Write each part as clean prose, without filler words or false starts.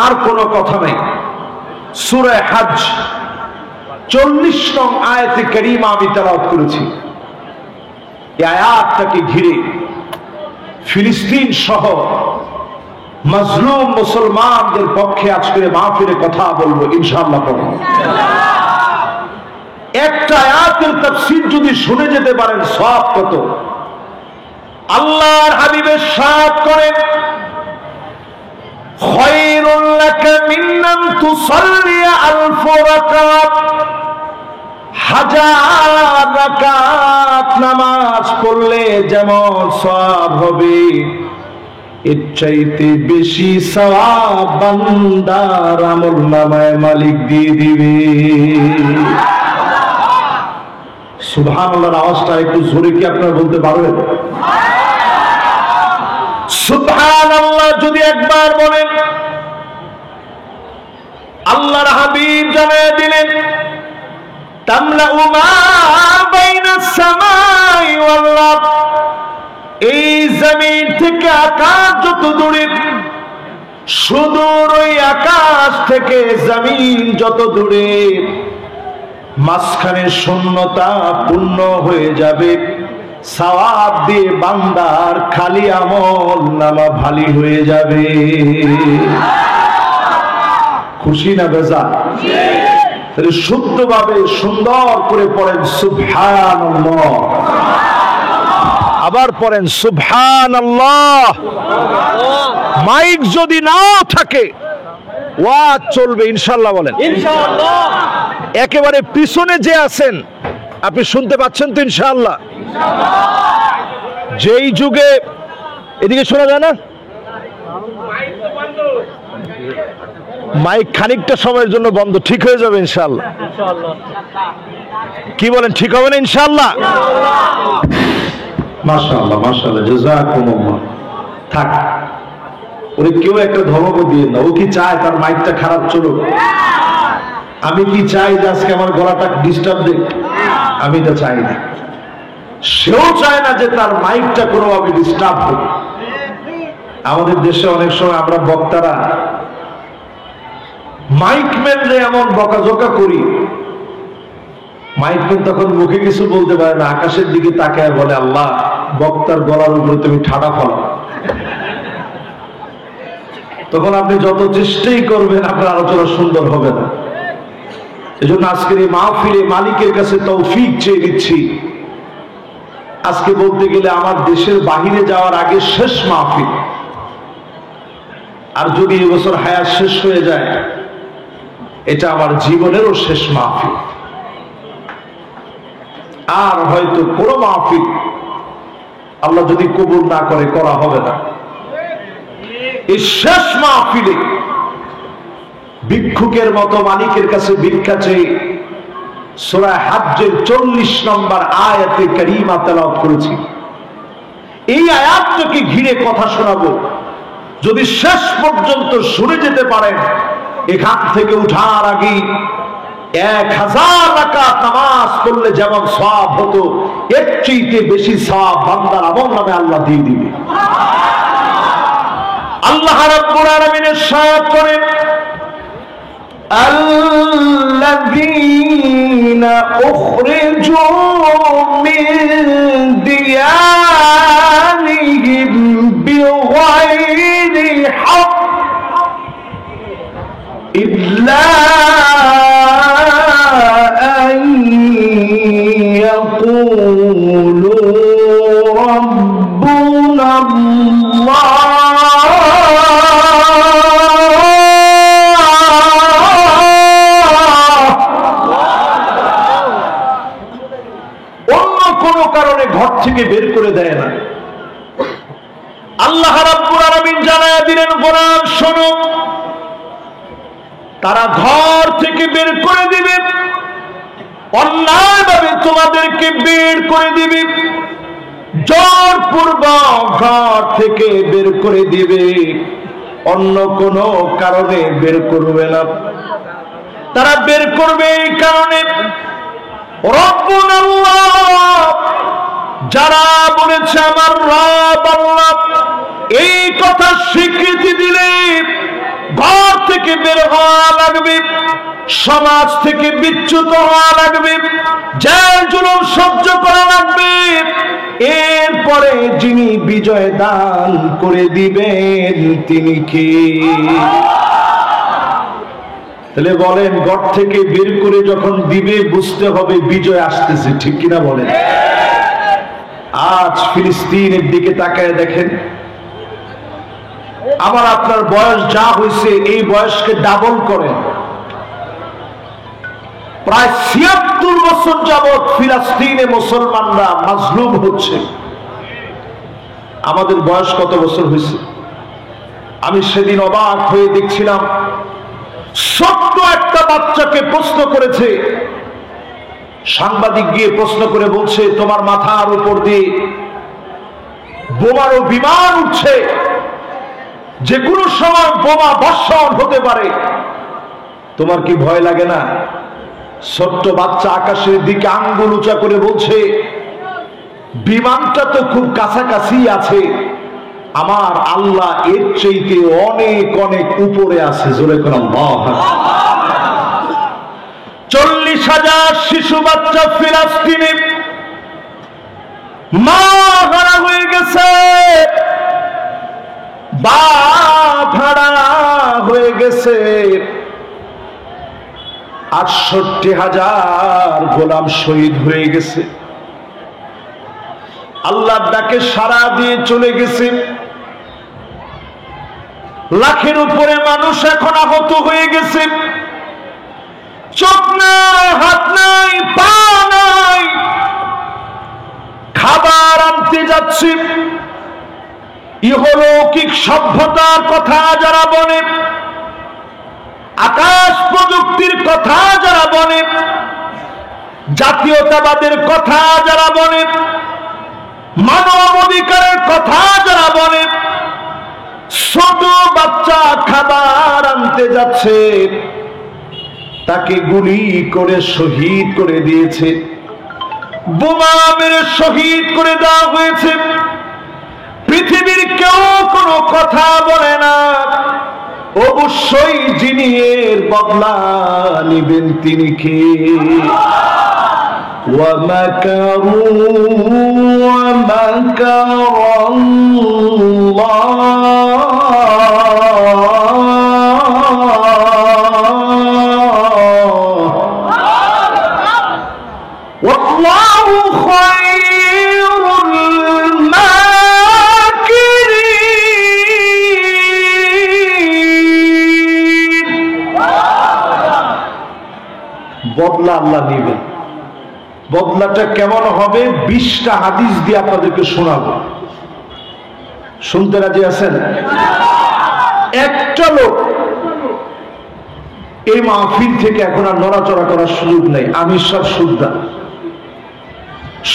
আর কোনো কথা নাই। সূরা হজ 40 নং আয়াতে কারিমা আমি তেলাওয়াত করেছি। এই আয়াতটাকে ঘিরে ফিলিস্তিন সহ মাজলুম মুসলমানদের পক্ষে আজকে মাহফিলে কথা বলবো ইনশাআল্লাহ। একটা আয়াতের তাফসীর যদি শুনে যেতে পারেন সওয়াব কত। আল্লাহর হাবিবের সাথ করেন খায়রুল লাকা মিন আন তুসাল্লি আলফ রাকাত, 1000 রাকাত নামাজ পড়লে যেমন সওয়াব হবে, এর চাইতে বেশি সওয়াব বান্দার আমলনামায় মালিক দিয়ে দিবে। সুবহানাল্লাহর আওয়াজটা একটু জোরে কি আপনারা বলতে পারবেন? সুবহানাল্লাহ যদি একবার বলেন। আল্লাহর হাবিব জানিয়ে দিলেন তামলাউ মা বাইনাস সামাই ওয়াল আরদ, এই জমিন থেকে আকাশ যত দূরে, সুদূর ওই আকাশ থেকে জমিন যত দূরে, মাঝখানে শূন্যতা পূর্ণ হয়ে যাবে, সওয়াব দিয়ে বান্দার খালি আমল নামা ভারী হয়ে যাবে। খুশি না বেজার? তাহলে শুদ্ধভাবে সুন্দর করে পড়েন সুবহানাল্লাহ, আবার পড়েন সুবহানাল্লাহ। মাইক যদি নাও থাকে ওয়াজ চলবে ইনশাআল্লাহ। বলেন ইনশাআল্লাহ। একেবারে পিছনে যে আছেন আপনি শুনতে পাচ্ছেন তো ইনশাআল্লাহ? যেই যুগে এদিকে শোনা যায় না, মাইক খানিকটা সময়ের জন্য বন্ধ, ঠিক হয়ে যাবে ইনশাআল্লাহ। কি বলেন, ঠিক হবে না ইনশাআল্লাহ? মাশাআল্লাহ মাশাআল্লাহ, জাযাকুমুল্লাহ। থাক, ওরে কেউ একটা ধমক দিয়ে না। ও কি চায় তার মাইকটা খারাপ চলুক? আমি কি চাই যে আজকে আমার গলাটা ডিস্টার্ব দেখ? আমি তো চাই না। সেও চায় না যে তার মাইকটা কোনোভাবে ডিস্টার্ব হোক। আমাদের দেশে অনেক সময় আমরা বক্তারা মাইকম্যানরে এমন বকাঝকা করি, মাইকম্যান তখন মুখে কিছু বলতে পারে না, আকাশের দিকে তাকায় বলে আল্লাহ বক্তার গলার উপরে তুমি ঠাডা ফেলো। তখন আপনি যত চেষ্টাই করবেন আপনার আলোচনা সুন্দর হবে না। এজন্য আজকের এই মাহফিলে মালিকের কাছে তৌফিক চেয়ে দিচ্ছি। আজকে বলতে গেলে আমার দেশের বাহিরে যাওয়ার আগে শেষ মাহফিল, আর যদি এবছর হায়াত শেষ হয়ে যায় এটা আমার জীবনেরও শেষ মাহফিল। আর হয়তো কোনো মাহফিল আল্লাহ যদি কবুল না করে করা হবে না। এই শেষ মাহফিলে ভিক্ষুকের মতো মালিকের কাছে ভিক্ষা চেয়ে সূরা হজ্জের 40 নম্বর আয়াতে কারিমা তেলাওয়াত করেছি। এই আয়াতটাকে ঘিরে কথা শোনাবো। যদি শেষ পর্যন্ত শুনে যেতে পারেন, এখান থেকে উঠার আগে 1000 রাকাত নামাজ পড়লে যেমন সওয়াব হতো, এর চেয়ে বেশি সওয়াব বান্দার আমলনামায় আল্লাহ দিয়ে দিবে। আল্লাহ রাব্বুল আলামিন ইরশাদ করেন الذين أخرجوا من ديارهم بغير حق إلا أن يقولوا ربنا الله ঘর থেকে বের করে দেয় না। আল্লাহ রাব্বুল আলামিন জানায়া দিলেন কোরআন শোনো, তারা ঘর থেকে বের করে দিবে, অন্যায়ভাবে তোমাদেরকে বের করে দিবে, জোরপূর্বক ঘর থেকে বের করে দিবে, অন্য কোনো কারণে বের করবে না। তারা বের করবে এই কারণে রব্বুনা আল্লাহ, যারা বলেছে আমার রব আল্লাহ, এই কথা স্বীকৃতি দিলে ঘর থেকে বের হওয়া লাগবে, সমাজ থেকে বিচ্যুত হওয়া লাগবে, জেল জুলুম সহ্য করা লাগবে। এরপরে যিনি বিজয় দান করে দিবেন তিনি কে? তাহলে বলেন, ঘর থেকে বের করে যখন দিবে বুঝতে হবে বিজয় আসতেছে, ঠিক কিনা বলেন? আজ ফিলিস্তিনের দিকে তাকায় দেখেন, আবার আপনার বয়স যা হয়েছে এই বয়সকে ডাবল করেন। প্রায় ৭৬ বছর যাবৎ ফিলিস্তিনে মুসলমানরা মাজলুম হচ্ছে। আমাদের বয়স কত বছর হয়েছে? আমি সেদিন অবাক হয়ে দেখছিলাম, ছোট্ট একটা বাচ্চাকে প্রশ্ন করেছে সাংবাদিক, গিয়ে প্রশ্ন করে বলছে, তোমার মাথার উপর দিয়ে বোমারও বিমান উঠছে, যে কোনো সময় বোমা বর্ষণ হতে পারে, তোমার কি ভয় লাগে না? ছোট্ট বাচ্চা আকাশের দিকে আঙ্গুল উঁচা করে বলছে, বিমানটা তো খুব কাছাকাছি আছে, আমার আল্লাহ এর চাইতে অনেক অনেক উপরে আছে। জোরে করে আল্লাহু আকবার। ৪০,০০০ শিশু বাচ্চা ফিলিস্তিনে মা হারা হয়ে গেছে, বাপ হারা হয়ে গেছে, ৬৮,০০০ গোলাম শহীদ হয়ে গেছে। আল্লাহর ডাকে সাড়া দিয়ে চলে গেছে। লাখের উপরে মানুষ এখন আহত হয়ে গেছে। চোখ নাই, হাত নাই, পা নাই, খাবার আনতে যাচ্ছে। ইহলৌকিক সভ্যতার কথা যারা বলে, আকাশ প্রযুক্তির কথা যারা বলে, জাতীয়তাবাদের কথা যারা বলে, মানব অধিকারের কথা যারা বলে, ছোট বাচ্চা খাবার আনতে যাচ্ছে, তাকে গুলি করে শহীদ করে দিয়েছে, বোমা মেরে শহীদ করে দেওয়া হয়েছে। পৃথিবীর কেউ কোনো কথা বলে না, অবশ্যই যিনি এর বদলা নিবেন তিনি কে? ওয়ামাকারু ওয়াল্লাহু খায়রুল মাকিরিন। বদলা আল্লাহ নিবেন। বদলাটা কেমন হবে? ২০টা হাদিস দিয়ে আপনাদেরকে শোনাবো। শুনতে রাজি আছেন? একটা লোক এই মাহফিল থেকে এখন আর নড়াচড়া করার সুযোগ নেই। আমি সব শুদ্ধা,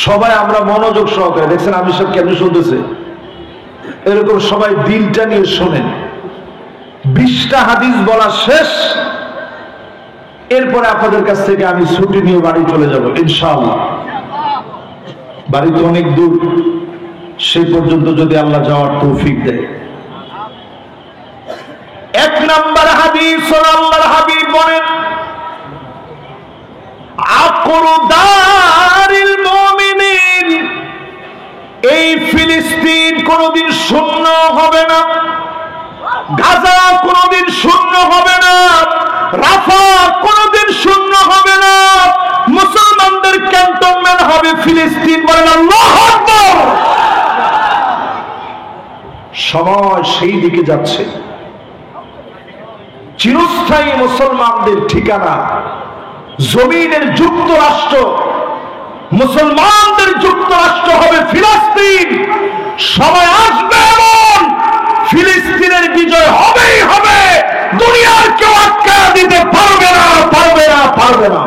সবাই আমরা মনোযোগ সহকারে দেখছেন আমি সব কেন শুনতেছে, এরকম সবাই দিলটা নিয়ে শোনেন। ২০টা হাদিস বলা শেষ, এরপরে আপনাদের কাছ থেকে আমি ছুটি নিয়ে বাড়ি চলে যাব ইনশাআল্লাহ। বাড়ি তো অনেক দূর, সেই পর্যন্ত যদি আল্লাহ যাওয়ার তৌফিক দেয়। ১ নম্বর হাদিস, আল্লাহর হাবিব বলেন, আকরু দারিল মুমিনিন, এই ফিলিস্তিন কোনদিন শূন্য হবে না, গাজা কোনদিন শূন্য হবে না, রাফা কোনদিন শূন্য হবে না, মুসলমানদের ক্যান্টনমেন্ট হবে ফিলিস্তিন। বলেন আল্লাহু আকবার। সময় সেই দিকে যাচ্ছে। চিরস্থায়ী মুসলমানদের ঠিকানা জমিনের যুক্তরাষ্ট্র, মুসলমানদের যুক্তরাষ্ট্র হবে ফিলিস্তিন। সময় আসবে এমন ফিলিস্তিনের বিজয় হবেই হবে, দুনিয়ার কেউ আটকা দিতে পারবে না, পারবে না, পারবে না।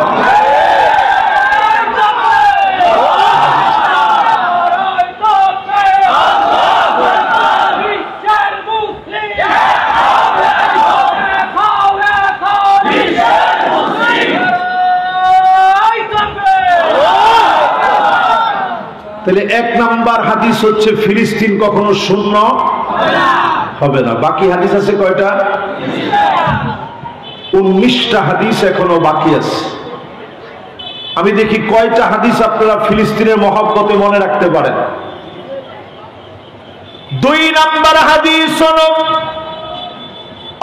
তাহলে ১ নাম্বার হাদিস হচ্ছে ফিলিস্তিন কখনো শূন্য হবে না। বাকি হাদিস আছে কয়টা? 19টা হাদিস এখনো বাকি আছে। আমি দেখি কয়টা হাদিস আপনারা ফিলিস্তিনের মহব্বতে মনে রাখতে পারেন। 2 নাম্বার হাদিস হলো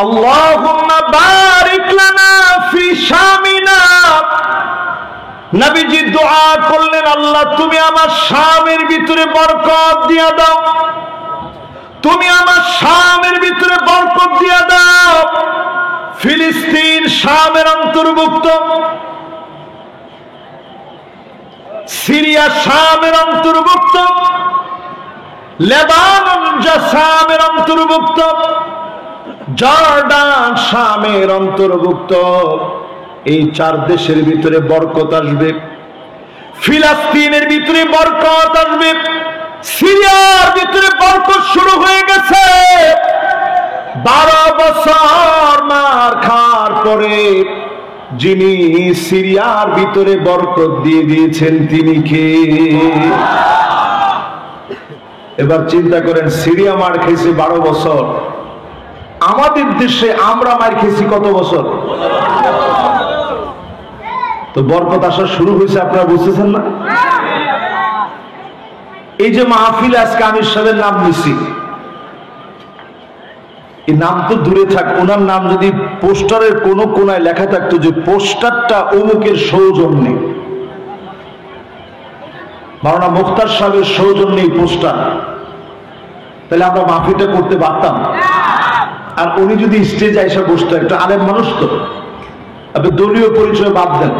আল্লাহুম্মা বারিক লানা ফি শামিনা। নবীজি দোয়া করলেন, আল্লাহ তুমি আমার শামের ভিতরে বরকত দিয়া দাও, তুমি আমার শামের ভিতরে বরকত দিয়া দাও। ফিলিস্তিন শামের অন্তর্ভুক্ত, সিরিয়া শামের অন্তর্ভুক্ত, লেবানন শামের অন্তর্ভুক্ত, জর্ডান শামের অন্তর্ভুক্ত। এই 4 দেশের ভিতরে বরকত আসবে, ফিলিস্তিনের ভিতরে বরকত আসবে, সিরিয়ার ভিতরে বরকত শুরু হয়ে গেছে। 12 বছর মার খাওয়ার পরে যিনি সিরিয়ার ভিতরে বরকত দিয়ে দিয়েছেন তিনি কে? এবার চিন্তা করেন, সিরিয়া মার খেয়েছে 12 বছর, আমাদের দেশে আমরা মার খেয়েছি কত বছর? তো বরকত আসা শুরু হয়েছে, আপনারা বুঝতেছেন না? এই যে মাহফিল আজকে আমির সাহেবের নাম নিছি, এই নাম তো দূরে থাক, ওনার নাম যদি পোস্টারের কোন কোনায় লেখা থাকতো যে পোস্টারটা অমুকের সৌজন্যে, মাওলানা মুখতার সাহেবের সৌজন্যে এই পোস্টার, তাহলে আমরা মাহফিলটা করতে পারতাম। আর উনি যদি স্টেজে এসে বসতো, একটা আলেম মানুষ তো, আপনি দলীয় পরিচয় বাদ দেন,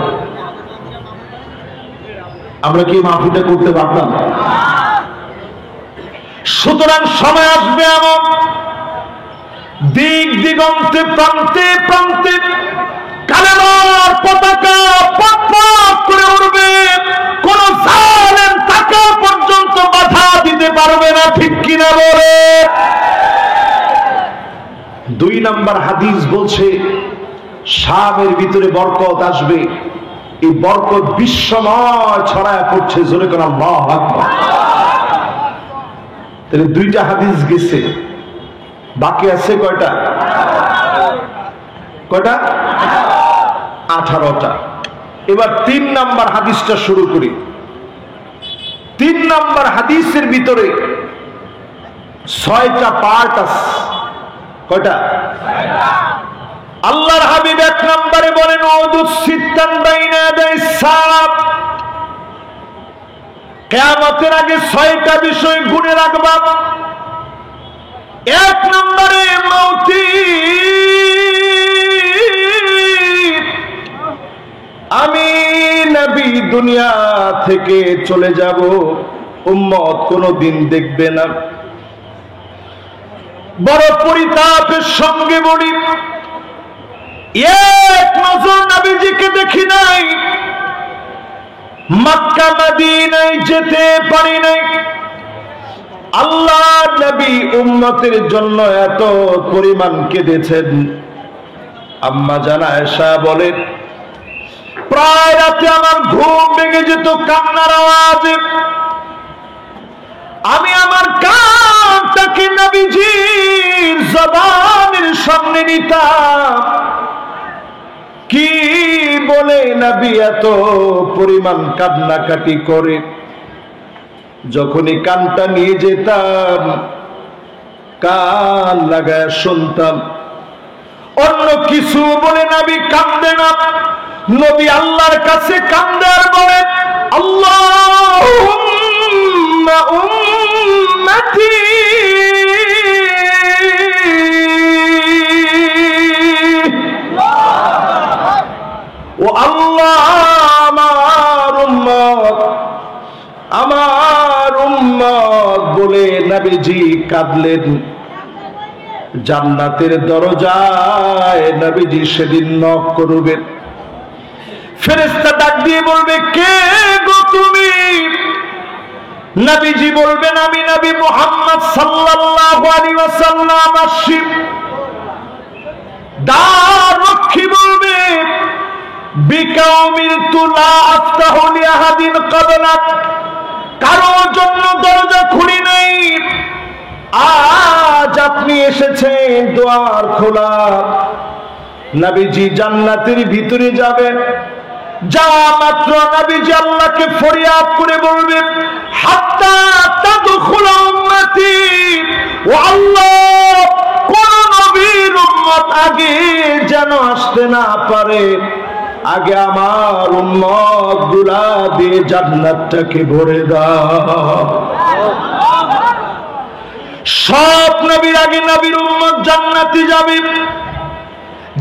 আমরা কি মাহফিলটা করতে পারতাম? সুতরাং সময় আসবে এমন, দিক দিগন্তে প্রান্তে প্রান্তে কালেমার পতাকা পক পক করে উঠবে, কোন জালেম টাকা পর্যন্ত বাধা দিতে পারবে না, ঠিক কিনা বলে? 2 নাম্বার হাদিস বলছে শামের ভিতরে বরকত আসবে, এই বরকত বিশ্বময় ছড়ায় পড়ছে, জোরে করে আল্লাহু আকবার। তাহলে 2টা হাদিস গেছে, বাকি আছে কয়টা? 18টা। এবার 3 নাম্বার হাদিসটা শুরু করি। 3 নাম্বার হাদিসের ভিতরে 6টা পার্ট আছে। কয়টা? আল্লাহর হাবিব 1 নম্বরে বলেন উদুস সিত্তান বাইনা ইয়াদাইস সালাত, কিয়ামতের আগে 6টা বিষয় গুণে রাখবা। 1 নম্বরে মৌতি, আমি নবী দুনিয়া থেকে চলে যাব, উম্মত কোনদিন দেখবে না। বড় পরিতাপের সঙ্গে বলি, 1 নজর নবীজিকে দেখি নাই, মক্কা মদিনায় যেতে পারি নাই। আল্লাহ নবী উম্মতের জন্য এত পরিমাণ কেঁদেছেন। আম্মা জান আয়েশা বলেন, প্রায় রাতে আমার ঘুম ভেঙে যেত কান্নার আওয়াজে। আমি আমার কানটাকে নবীজির জবানের সামনে নিতাম, কি বলে নবী এত পরিমাণ কান্নাকাটি করে। যখনই কানটা নিয়ে যেতাম, কান লাগায় শুনতাম, অন্য কিছু বলে নবী কান্দে না। নবী আল্লাহর কাছে কান্দে আর বলে, আল্লাহুম্মা উম্মতি, ও আল্লাহ আমার উম্মত, আমার উম্মত বলে নবীজি কাঁদলেন। জান্নাতের দরজায় নবীজি সেদিন নক করবেন, ফেরেশতা ডাক দিয়ে বলবে, কে গো তুমি? নবীজি বলবেন, আমি নবী মুহাম্মদ সাল্লাল্লাহু আলাইহি ওয়াসাল্লাম আসছি। দ্বার রক্ষী বলবে, বিকা উমিরতু লা আফতাহু লিআহাদিন ক্বাবলাক, কারো জন্য দরজা খুলি নাই, আজ আপনি এসেছেন, দ্বার খোলা। নবীজি জান্নাতের ভিতরে যাবে, যাওয়া মাত্র নবীজি আল্লাহকে ফরিয়াদ করে বলবে, হাত্তা তাদখুল উম্মতি, ও আল্লাহ কোন নবীর উম্মত আগে যেন আসতে না পারে, আগে আমার উম্মত গুলা দিয়ে জান্নাতটাকে ভরে দাও। সব নবীর আগে নবীর উম্মত জান্নাতে যাবে।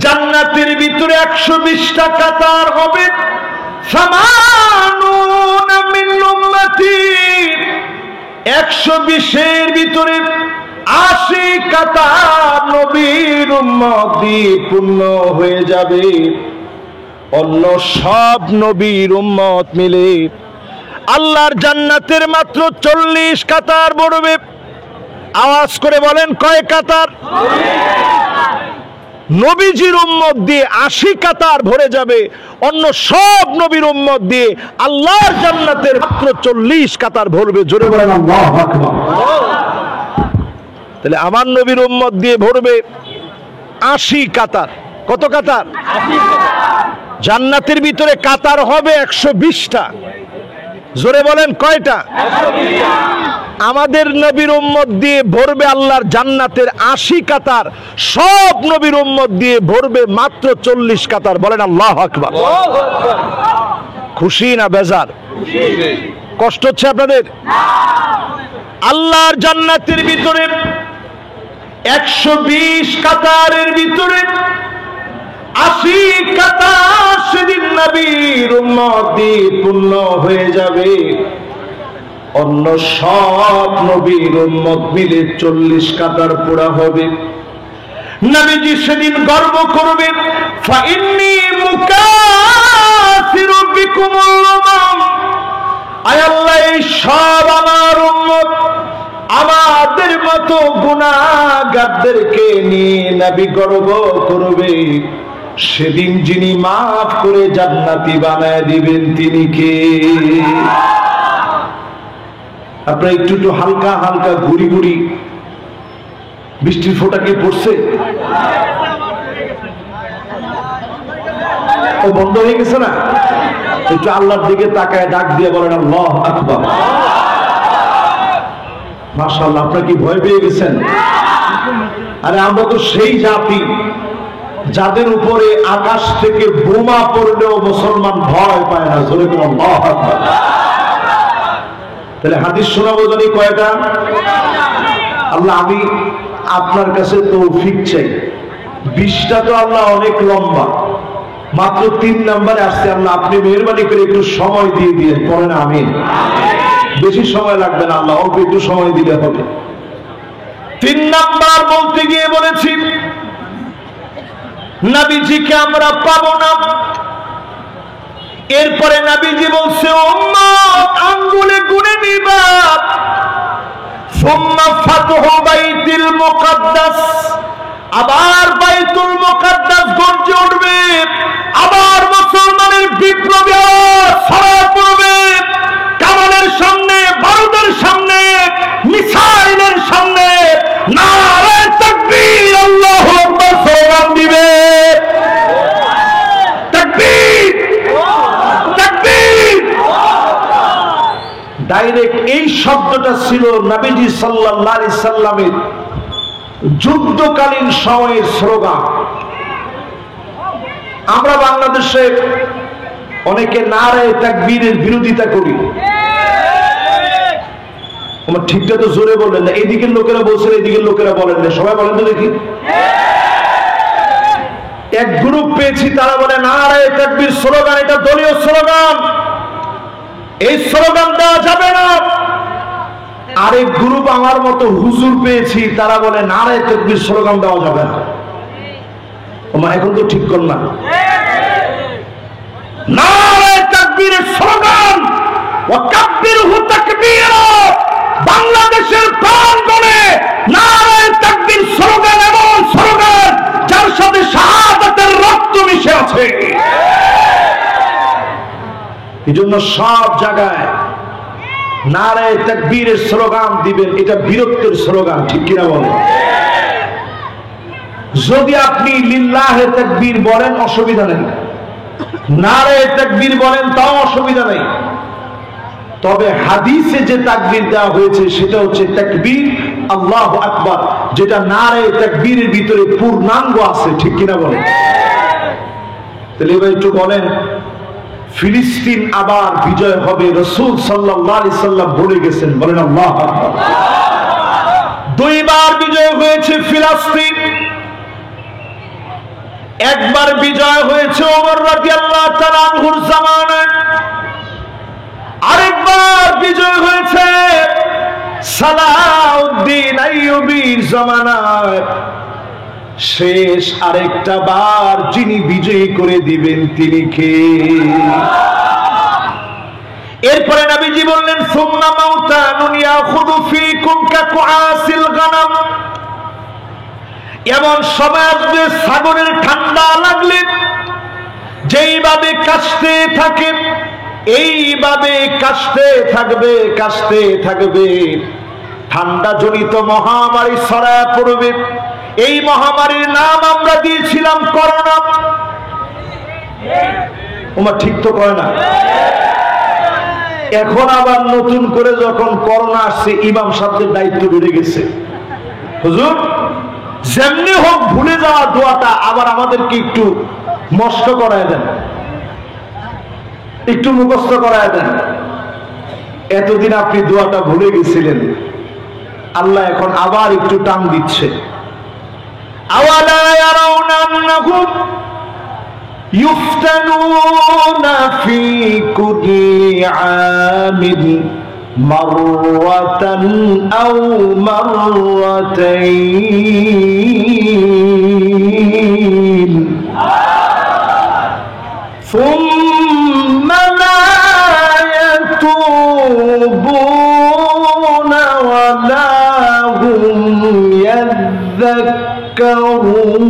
জান্নাতের ভিতরে 120টা কাতার হবে। সামানুন মিন উম্মতি, 120 এর ভিতরে 80 কাতার নবীর উম্মত দিয়ে পূর্ণ হয়ে যাবে। অন্য সব নবীর উম্মত মিলে আল্লাহর জান্নাতের মাত্র 40 কাতার ভরবে। আওয়াজ করে বলেন কয় কাতার? নবীজির উম্মত দিয়ে 80 কাতার ভরে যাবে, অন্য সব নবীর উম্মত দিয়ে আল্লাহর জান্নাতের মাত্র 40 কাতার ভরবে। জোরে বলেন আল্লাহু আকবার। তাহলে আমার নবীর উম্মত দিয়ে ভরবে 80 কাতার। কত কাতার? 80 কাতার। জান্নাতের ভিতরে কাতার হবে 120টা। জোরে বলেন কয়টা? 120টা। আমাদের নবীর উম্মত দিয়ে ভরবে আল্লাহর জান্নাতের 80 কাতার, সব নবীর উম্মত দিয়ে ভরবে মাত্র 40 কাতার। বলেন আল্লাহু আকবার। খুশি না বেজার? কষ্ট হচ্ছে আপনাদের? আল্লাহর জান্নাতের ভিতরে 120 কাতারের ভিতরে 80 কাতার সেদিন নবীর উম্মত দিয়ে পূর্ণ হয়ে যাবে। অন্য সব নবীর উম্মত মিলে 40 কাতার পুরা হবে। নবীজি সেদিন গর্ব করবেন, ফাইন্নী মুকাসিরু বিকুমুল উমাম, আয় আল্লাহ এই সব আমার উম্মত, আমাদের মতো গুনাহগারদেরকে নিয়ে নবী গর্ব করবে। সেদিন যিনি মাফ করে জান্নাতি বানায় দিবেন তিনি কে? আপনারা একটু একটু হালকা হালকা ঘুরি ঘুরি বৃষ্টির ফোঁটা কি পড়ছে? ও বন্ধ হয়ে গেছে না? একটু আল্লাহর দিকে তাকায় ডাক দিয়ে বলেন আল্লাহু আকবার। মাশাআল্লাহ, আপনারা কি ভয় পেয়ে গেছেন? আরে আমরা তো সেই জাতি যাদের উপরে আকাশ থেকে বোমা পড়লেও মুসলমান ভয় পায় না। জোরে বলেন আল্লাহু আকবার। তাহলে হাদিস শোনাবো জানি কয়টা? আল্লাহ আমি আপনার কাছে তৌফিক চাই। 20টা তো আল্লাহ অনেক লম্বা, মাত্র 3 নম্বরে আসছে। আল্লাহ আপনি মেহেরবানি করে একটু সময় দিয়ে দিয়েন। পড়েন আমিন। বেশি সময় লাগবে না, আল্লাহ অল্প একটু সময় দিলে হবে। 3 নাম্বার বলতে গিয়ে বলেছি নবীজিকে আমরা পাবো না। এরপরে নবীজি বলছে উম্মত আঙ্গুলে গুনে নিবা, সুম্মা ফাতহু বাইতুল মুকাদ্দাস, আবার বাইতুল মুকাদ্দাস গর্জে উঠবে, আবার মুসলমানের বিপ্লবী ছড়া পড়বে। কামানের সামনে, বারুদের সামনে, মিসাইলের সামনে নারে তাকবীর, আল্লাহু আকবার স্লোগান দিবে। তাকবীর, তাকবীর। ডাইরেক্ট এই শব্দটা ছিল নবীজি সাল্লাল্লাহু আলাইহি সাল্লামের যুদ্ধকালীন সময়ের স্লোগান। আমরা বাংলাদেশে অনেকে নারে তাকবীরের বিরোধিতা করি। আমার ঠিকটা তো জোরে বলেন না। এইদিকের লোকেরা বলছেন, এইদিকের লোকেরা বলেন না। সবাই বলেন তো দেখি। এক গ্রুপ পেয়েছি, তারা বলে নারে তাকবীর স্লোগান এটা দলীয় স্লোগান, এই স্লোগান দেওয়া যাবে না। আরেক গ্রুপ আমার মতো হুজুর পেয়েছি, তারা বলে নারে তাকবীর স্লোগান দেওয়া যাবে না। এখন তো ঠিক কর না। নারে তাকবীরের স্লোগান ওয়া কাব্বিরহু তাকবীরা, বাংলাদেশের প্রাঙ্গণে নারে তাকবীর স্লোগান এমন স্লোগান যার সাথে শাহাদাতের রক্ত মিশে আছে। এজন্য সব জায়গায় নারে তাকবীরের স্লোগান দিবেন। এটা বীরত্বের স্লোগান, ঠিক কিনা বলেন? যদি আপনি লিল্লাহে তাকবীর বলেন অসুবিধা নেই, নারে তাকবীর বলেন তাও অসুবিধা নেই। তবে হাদিসে যে তাকবীর দেওয়া হয়েছে সেটা হচ্ছে তাকবীর আল্লাহু আকবার, যেটা নারে তাকবীরের ভিতরে পূর্ণাঙ্গ আছে, ঠিক কিনা বলেন? তাহলে এবার একটু বলেন, ফিলিস্তিন আবার বিজয় হবে, রাসূল সাল্লাল্লাহু আলাইহি সাল্লাম বলে গেছেন, বলেন আল্লাহু আকবার। দুইবার বিজয় হয়েছে ফিলিস্তিন, একবার বিজয় হয়েছে ওমর রাদিয়াল্লাহু তাআলা আনহুর জামানায়, আরেকবার বিজয় হয়েছে সালাউদ্দিন আইয়ুবীর জামানায়। শেষ আরেকটা বার যিনি বিজয়ী করে দিবেন তিনি কে? এরপরে নবীজি বললেন সুম্মা মাউতানুন ইয়াখুযু ফীকুম কাকুআসিল গানাম। এমন সময় আসবে সাগরের ঠান্ডা লাগলে যেইভাবে কাশতে থাকে, এইভাবে কাশতে থাকবে, ঠান্ডা জনিত মহামারী ছড়ায় পড়বে। এই মহামারীর নাম আমরা দিয়েছিলাম করোনা। ওমা ঠিক তো কয় না? এখন আবার নতুন করে যখন করোনা আসছে, ইমাম সাহেবদের দায়িত্ব বেড়ে গেছে। হুজুর যেমনি হোক ভুলে যাওয়া দোয়াটা আবার আমাদেরকে একটু মস্ত করায় দেন, একটু মুখস্থ করায় দেন। এতদিন আপনি দোয়াটা ভুলে গেছিলেন, আল্লাহ এখন আবার একটু টান দিচ্ছে। আওয়ালা ইয়ারাউনা আন্নাহুম ইফতানুনা ফি কুল্লি আমিন মাররাতান আও মাররাতাইন সুম্মা লা ইয়াতুবুনা ওয়া লা হুম ইয়াযাক্কারুন।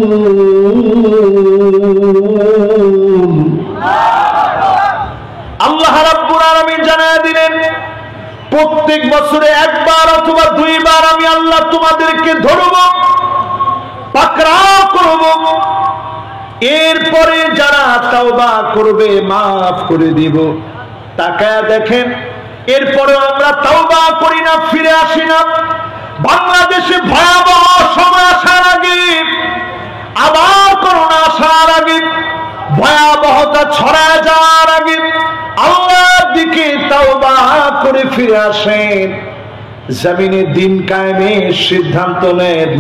আল্লাহ রাব্বুল আলামিন জানায় দিলেন, প্রত্যেক বছরে একবার অথবা দুইবার আমি আল্লাহ তোমাদেরকে ধরব, পাকড়াও করব। এরপরে যারা তাওবা করবে মাফ করে দিব। তাকায় দেখেন, এরপরে আমরা তাওবা করি না, ফিরে আসি না। বাংলাদেশে ভয়াবহ সময় আসার আগে, আবার করোনা আসার আগে, ভয়াবহতা ছড়ায় যাওয়ার আগে আল্লাহর দিকে তাওবা করে ফিরে আসেন। জমিনে দিন কায়েমের সিদ্ধান্ত নেন।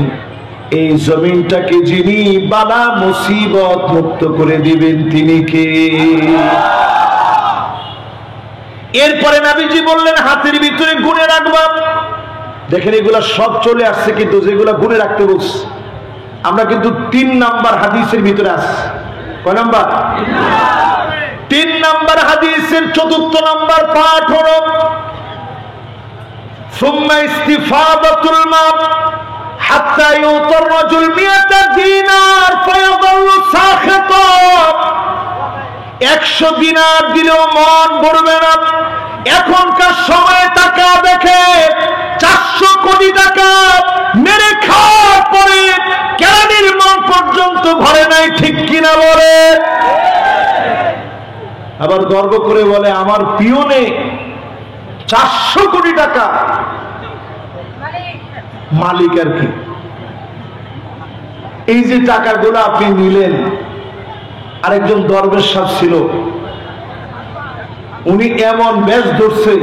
এই জমিনটাকে যিনি বালা মুসিবত মুক্ত করে দিবেন তিনি কে? এরপরে নবীজি বললেন হাতের ভিতরে গুণে রাখবা। দেখেন এগুলা সব চলে আসছে, কিন্তু যেগুলা গুণে রাখতে বলছে আমরা কিন্তু 3 নাম্বার হাদিসের ভিতরে আসছি। কয় নাম্বার? 3 নাম্বার হাদিসের 4th নাম্বার পাঠ হলো সুম্মা ইস্তিফাদাতুল মা হাত্তা ইউতার রাজুল 100 দিনার ফায়াযাল্লু সাখিতা। 100 দিনার দিলেও মন ভরবে না। এখনকার সময়ে টাকা দেখে 400 কোটি টাকা মেরে খাওয়ার পরে কেরানির মন পর্যন্ত ভরে নাই, ঠিক কিনা বলে? আবার গর্ব করে বলে আমার পিয়নে 400 কোটি টাকা মালিক। আর কি এই যে টাকাগুলো আপনি নিলেন, আরেকজন দরবেশ সাহেব ছিল, উনি এমন বেশ ধরছে,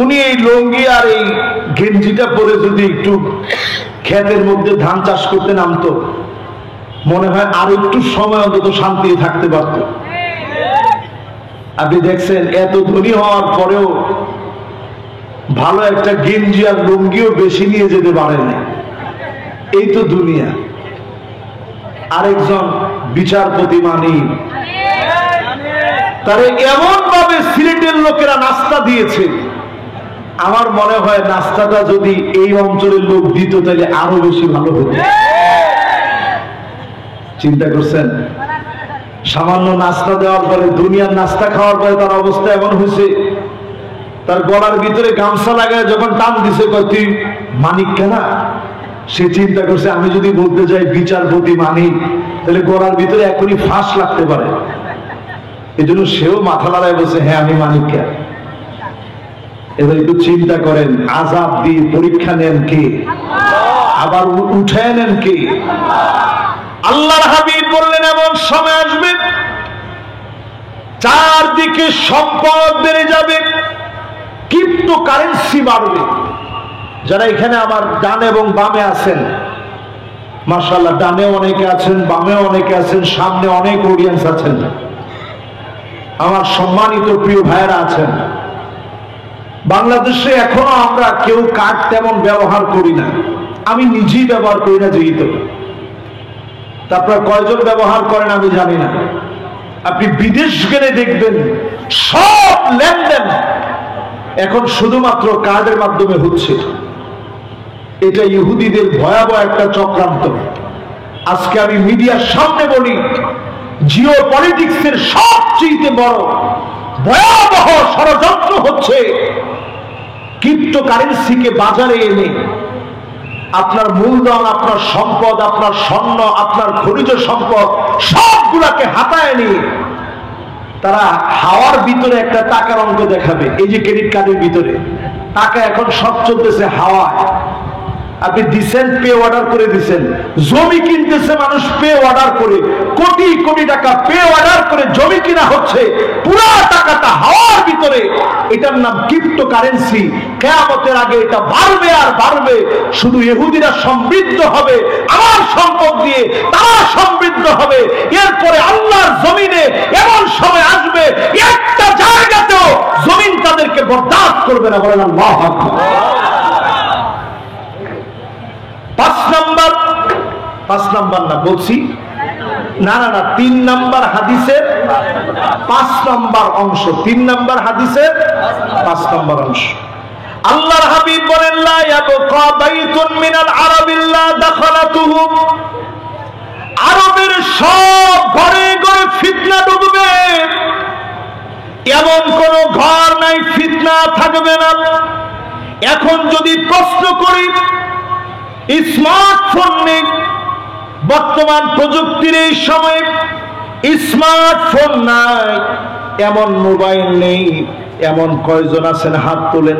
উনি এই লঙ্গি আর এই গেঞ্জিটা পরে যদি একটু ক্ষেতের মধ্যে ধান চাষ করতে নামতো, মনে হয় আর একটু সময় অন্তত শান্তি থাকতে পারত। আপনি দেখছেন এত ধনী হওয়ার পরেও ভালো একটা গেঞ্জি আর লুঙ্গিও বেশি নিয়ে যেতে পারে না। এই তো দুনিয়া। আরেকজন বিচারপতি মানি, তারে এমন ভাবে সিলেটের লোকেরা নাস্তা দিয়েছে, আমার মনে হয় নাস্তাটা যদি এই অঞ্চলের লোক দিত তাহলে আরো বেশি ভালো হতো। চিন্তা করছেন? সামান্য নাস্তা দেওয়ার পরে, দুনিয়ার নাস্তা খাওয়ার পরে তার অবস্থা এমন হয়েছে, তার গলার ভিতরে গামছা লাগায় যখন টান দিছে, তুই মানিক কেনা সে চিন্তা করছে আমি যদি বলতে যাই বিচারপতি মানি, তাহলে গলার ভিতরে এখনই ফাঁস লাগতে পারে। এই জন্য সেও মাথা লড়াই বলছে হ্যাঁ আমি মানি। কে এবার একটু চিন্তা করেন, আযাব দিয়ে পরীক্ষা নেন কে, আবার উঠায় নেন কে? আল্লাহর হাবিব বললেন এমন সময় আসবে চারদিকে সম্পদ বেড়ে যাবে, ক্রিপ্টোকারেন্সি বাড়বে। যারা এখানে আমার ডান এবং বামে আছেন, মাশাআল্লাহ, ডানে অনেকে আছেন, বামে অনেকে আছেন, সামনে অনেক অডিয়েন্স আছেন, আমার সম্মানিত প্রিয় ভাইয়েরা আছেন। বাংলাদেশে এখনো আমরা কেউ কার্ড তেমন ব্যবহার করি না, আমি নিজেই ব্যবহার করি না যেহেতু। তারপর কয়জন ব্যবহার করেন আমি জানি না। আপনি বিদেশ গেলে দেখবেন সব লেনদেন এখন শুধুমাত্র কার্ডের মাধ্যমে হচ্ছে। এটা ইহুদিদের ভয়াবহ একটা চক্রান্ত। আজকে আমি মিডিয়ার সামনে বলি, জিও পলিটিক্সের সবচেয়ে বড় ভয়াবহ ষড়যন্ত্র হচ্ছে ক্রিপ্টোকারেন্সিকে বাজারে এনে আপনার মূলধন, আপনার সম্পদ, আপনার স্বর্ণ, আপনার খনিজ সম্পদ সবগুলাকে হাতায় নিয়ে তারা হাওয়ার ভিতরে একটা টাকার অঙ্ক দেখাবে। এই যে ক্রেডিট কার্ডের ভিতরে টাকা এখন সব চলতেছে হাওয়ায়। আপনি দিচ্ছেন, পে অর্ডার করে দিচ্ছেন, জমি কিনতেছে মানুষ পে অর্ডার করে, কোটি কোটি টাকা পে অর্ডার করে জমি কিনা হচ্ছে, পুরো টাকাটা হাওয়ার ভিতরে। এটার নাম ক্রিপ্টোকারেন্সি। কিয়ামতের আগে এটা বাড়বে আর বাড়বে। শুধু ইহুদিরা সমৃদ্ধ হবে আমার সম্পদ দিয়ে, তারা সমৃদ্ধ হবে। এরপরে আল্লাহর জমিনে এমন সময় আসবে একটা জায়গাতেও জমিন তাদেরকে বরদাস্ত করবে না। বলেন আল্লাহু আকবার। পাঁচ নাম্বার না বলছি, না না না, 3 নাম্বার হাদিসের 5 নাম্বার অংশ। 3 নাম্বার হাদিসের 5 নাম্বার অংশ। আল্লাহর হাবিব বলেন লা ইয়াবকা বাইতুন মিনাল আরাবিল্লা দাখালাতুহু, আরবের সব ঘরে ঘরে ফিতনা ঢুকবে, এমন কোন ঘর নাই ফিতনা থাকবে না। এখন যদি প্রশ্ন করি, স্মার্টফোন নেই, বর্তমান প্রযুক্তির এই সময়ে স্মার্টফোন নাই, এমন মোবাইল নেই, এমন কয়জন আছেন? হাত তোলেন।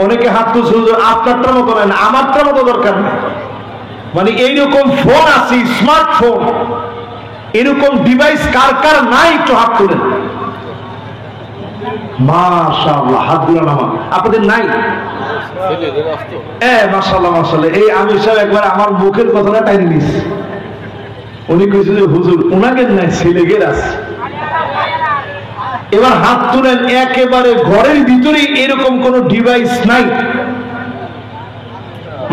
অনেকে হাত তুলছে, আপনারটার মতো নেন, আমারটার মতো দরকার নেই। মানে এইরকম ফোন আছে, স্মার্টফোন, এরকম ডিভাইস কার কার নাই? একটু হাত তোলেন। মাশাআল্লাহ, হাত গুলো নামা। আপনাদের নাই? মাশাআল্লাহ মাশাআল্লাহ। এই আমির সাহেব একবার আমার মুখের কথাটা টাইনে নিস। উনি কইছে যে হুজুর উনাকে নাই, ছেলেগের আছে। এবার হাত তুলেন। একেবারে ঘরের ভিতরে এরকম কোন ডিভাইস নাই?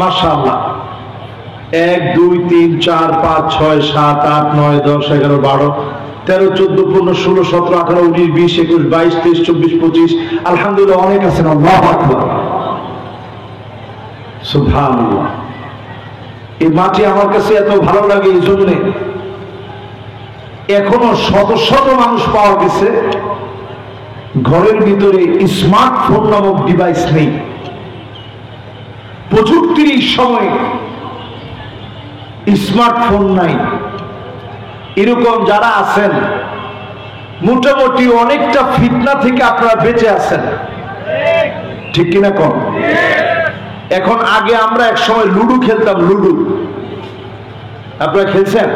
মাশাআল্লাহ। 1 2 3 4 5 6 7 8 9 10 11 12 13 14 15 16 17 18 19 20 21 22 23 24 25। আলহামদুলিল্লাহ, অনেক আছেন। আল্লাহু আকবার, সুবহানাল্লাহ। এই মাটি আমার কাছে এত ভালো লাগে এই জন্য, এখনো শত শত মানুষ পাওয়া গেছে ঘরের ভিতরে স্মার্টফোন নামক ডিভাইস নেই। প্রযুক্তির এই সময় স্মার্টফোন নাই। এরকম যারা আছেন মোটামুটি অনেকটা ফিতনা থেকে আপনারা বেঁচে আছেন, ঠিক কিনা কম? এখন আগে আমরা এক সময় লুডু খেলতাম। লুডু আপনারা খেলছেন?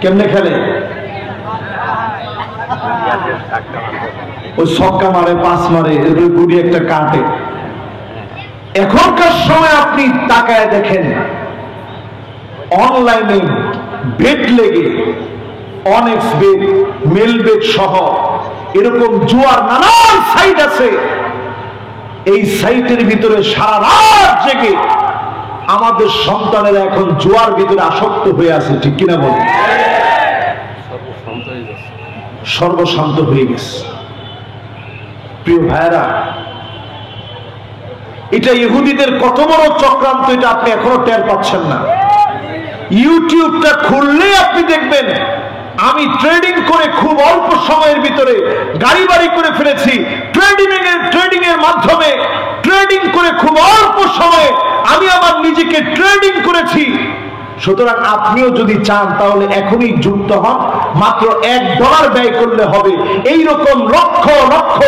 কেমনে খেলে? ওই ছক্কা মারে, পাঁচ মারে, এরপরে গুড়ি একটা কাটে। এখনকার সময় আপনি তাকায় দেখেন, অনলাইনে বেট লেগে, অনেক্স বেট, মেল বেট সহ এরকম জুয়ার নানান সাইট আছে। এই সাইটের ভিতরে সারা রাত জেগে আমাদের সন্তানেরা এখন জুয়ার ভিতরে আসক্ত হয়ে আছে, ঠিক কিনা বল? সর্বশান্ত হয়ে গেছে। প্রিয় ভাইরা, এটা ইহুদিদের কত বড় চক্রান্ত, এটা আপনি এখনো টের পাচ্ছেন না। ইউটিউবটা খুললে আপনি দেখবেন, আমি ট্রেডিং করে খুব অল্প সময়ের ভিতরে গাড়ি বাড়ি করে ফেলেছি। ট্রেডিং এর মাধ্যমে ট্রেডিং করে খুব অল্প সময়ে আমি আমার নিজেকে ট্রেডিং করেছি। সুতরাং আপনিও যদি চান তাহলে এখনই যুক্ত হন, মাত্র $1 ব্যয় করলে হবে। এইরকম লক্ষ লক্ষ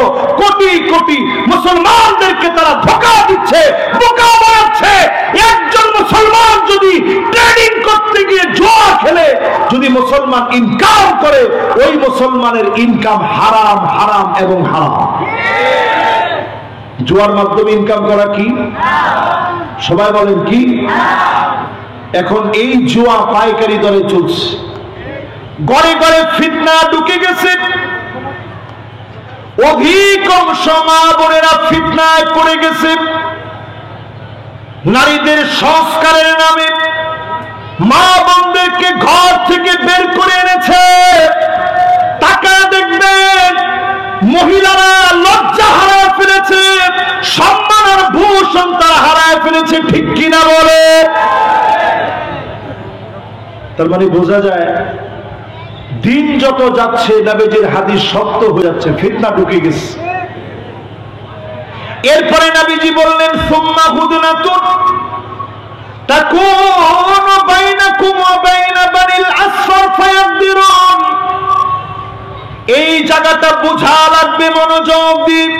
কোটি কোটি মুসলমানদেরকে তারা ধোঁকা দিচ্ছে, বোকা বানাচ্ছে। একজন মুসলমান যদি ট্রেডিং করতে গিয়ে জুয়া খেলে যদি মুসলমান ইনকাম করে, ওই মুসলমানের ইনকাম হারাম, হারাম এবং হারাম। জুয়ার মাধ্যমে ইনকাম করা কি? সবাই বলেন কি? এখন এই জুয়া পাইকারি দরে চলছে, ঘরে ঘরে ফিতনা ঢুকে গেছে। অধিকাংশ মা বোনেরা ফিতনায় পড়ে গেছে। নারীদের সংস্কারের নামে মা বোনদেরকে ঘর থেকে বের করে এনেছে। টাকা দেখবেন মহিলারা লজ্জা হারায় ফেলেছে, সম্মান আর ভূষণ তারা হারায় ফেলেছে, ঠিক কিনা বলে? তার মানে বোঝা যায় দিন যত যাচ্ছে নবীজির হাদিস সত্য হয়ে যাচ্ছে, ফিতনা ঢুকে গেছে। এরপরে নবীজি বললেন সুম্মা হুদনাতুন তাকুনু বাইনাকুম ওয়া বাইনা বানিল আসফার ফায়াকদিরুন। এই জায়গাটা বোঝা লাগবে, মনোযোগ দিন।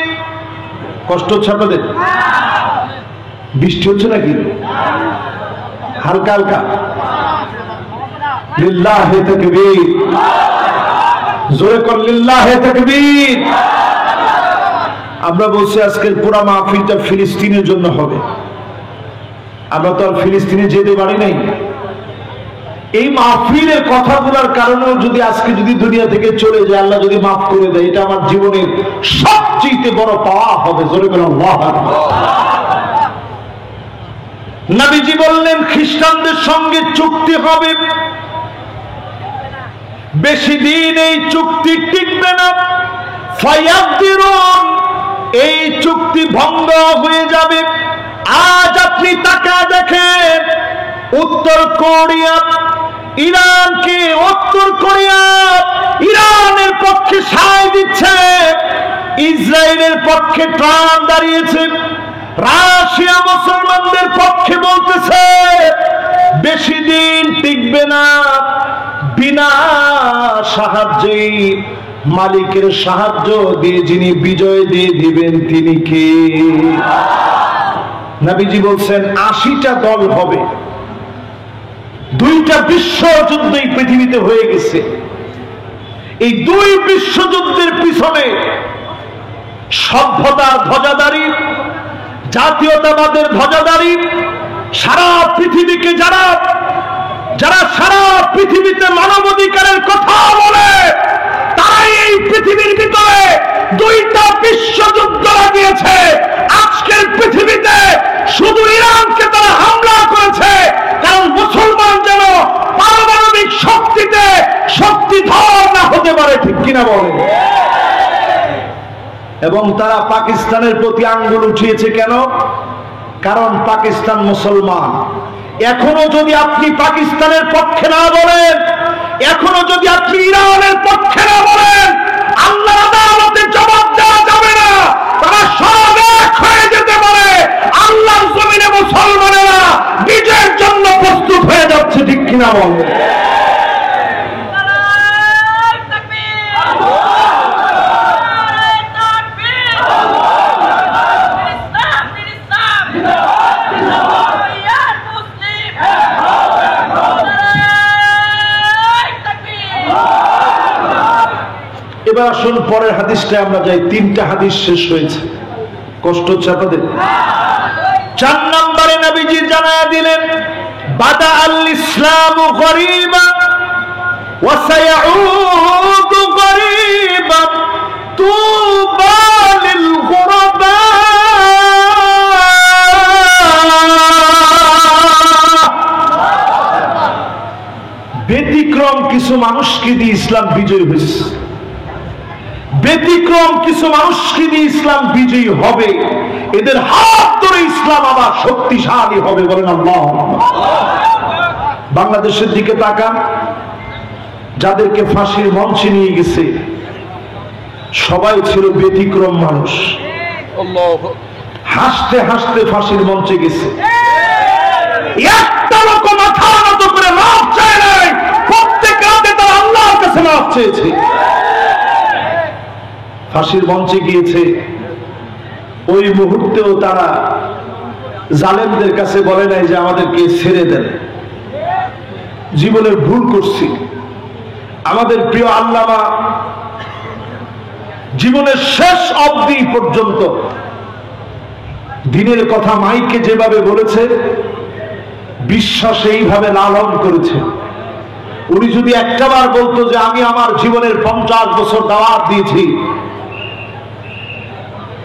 কষ্ট হচ্ছে আপনাদের? বৃষ্টি হচ্ছে নাকি? হালকা হালকা? লিল্লাহে তাকবীর, জোরে কর লিল্লাহে তাকবীর। আমরা বলছি আজকের পুরা মাহফিলটা ফিলিস্তিনের জন্য হবে। আমরা তো আর ফিলিস্তিনে যেতে পারি নাই। এই মাহফিলের কথাগুলোর কারণেও যদি আজকে যদি দুনিয়া থেকে চলে যায়, আল্লাহ যদি মাফ করে দেয়, এটা আমার জীবনের সবচেয়ে বড় পাওয়া হবে। জোরে বলেন আল্লাহু আকবার। নবীজি বললেন খ্রিস্টানদের সঙ্গে চুক্তি হবে, বেশি দিন এই চুক্তি টিকবে না। ফায়াকদিরুন, এই চুক্তি ভঙ্গ হয়ে যাবে। আজ আপনি তাকা দেখেন, উত্তর কোরিয়া ইরানকে, উত্তর কোরিয়া ইরানের পক্ষে সায় দিচ্ছে, ইসরায়েলের পক্ষে ট্রাম্প দাঁড়িয়েছে, রাশিয়া মুসলমানদের পক্ষে বলতেছে বেশি দিন টিকবে না। বিনা সাহায্যে, মালিকের সাহায্য দিয়ে যিনি বিজয় দিয়ে দিবেন তিনি কে? নবীজি বলছেন 80টা দল হবে। 2টা বিশ্বযুদ্ধ এই পৃথিবীতে হয়ে গেছে। এই 2 বিশ্বযুদ্ধের পিছনে সভ্যতার ধ্বজাধারী, জাতীয়তাবাদের ধ্বজাধারী, সারা পৃথিবীকে যারা সারা পৃথিবীতে মানবাধিকারের কথা বলে, তাই এই পৃথিবীর ভিতরে 2টা বিশ্বযুদ্ধ লাগিয়েছে। আজকের পৃথিবীতে শুধু ইরানকে তারা হামলা করেছে, কারণ মুসলমান যেন পারমাণবিক শক্তিতে শক্তিধর না হতে পারে, ঠিক কিনা বলে? এবং তারা পাকিস্তানের প্রতি আঙ্গুল উঠিয়েছে কেন? কারণ পাকিস্তান মুসলমান। এখনো যদি আপনি পাকিস্তানের পক্ষে না বলেন, এখনো যদি আপনি ইরানের পক্ষে না বলেন, আল্লাহর আদালতে জবাব দেওয়া যাবে না। তারা সব এক হয়ে যেতে পারে। আল্লাহর জমিনে মুসলমানেরা বিজয়ের জন্য প্রস্তুত হয়ে যাচ্ছে, ঠিক কিনা বলেন? এবার আসুন পরের হাদিসটা আমরা যাই। 3টা হাদিস শেষ হয়েছে। কষ্ট হচ্ছে আপনাদের? 4 নম্বরে নবীজি জানায়া দিলেন বাদা আল ইসলামু গরীবা ওয়া সায়াউদু গরীবা তুবা লিল গুরবা। ব্যতিক্রম কিছু মানুষকে দিয়ে ইসলাম বিজয়ী হয়েছে, ব্যতিক্রম কিছু মানুষকে দিয়ে ইসলাম বিজয়ী হবে। এদের হাত ধরে ইসলাম আবার শক্তিশালী হবে। বলেন আল্লাহ। বাংলাদেশের দিকে তাকান, যাদেরকে ফাঁসির মঞ্চে নিয়ে গেছে সবাই ছিল ব্যতিক্রম মানুষ। হাসতে হাসতে ফাঁসির মঞ্চে গেছে, একটা লোক মাথা নত করে মাফ চায় নাই, প্রত্যেক রাতে তার আল্লাহর কাছে মাফ চেয়েছে। ফাঁসির মঞ্চে গিয়েছে, ওই মুহূর্তেও তারা জালেমদের কাছে বলে নাই যে আমাদেরকে ছেড়ে দেন, জীবনের ভুল করছি। আমাদের প্রিয় আল্লামা জীবনের শেষ অবধি পর্যন্ত দিনের কথা মাইকে যেভাবে বলেছে, বিশ্বাস এইভাবে লালন করেছে। উনি যদি একটাবার বলতো যে আমি আমার জীবনের 50 বছর দাওয়াত দিয়েছি,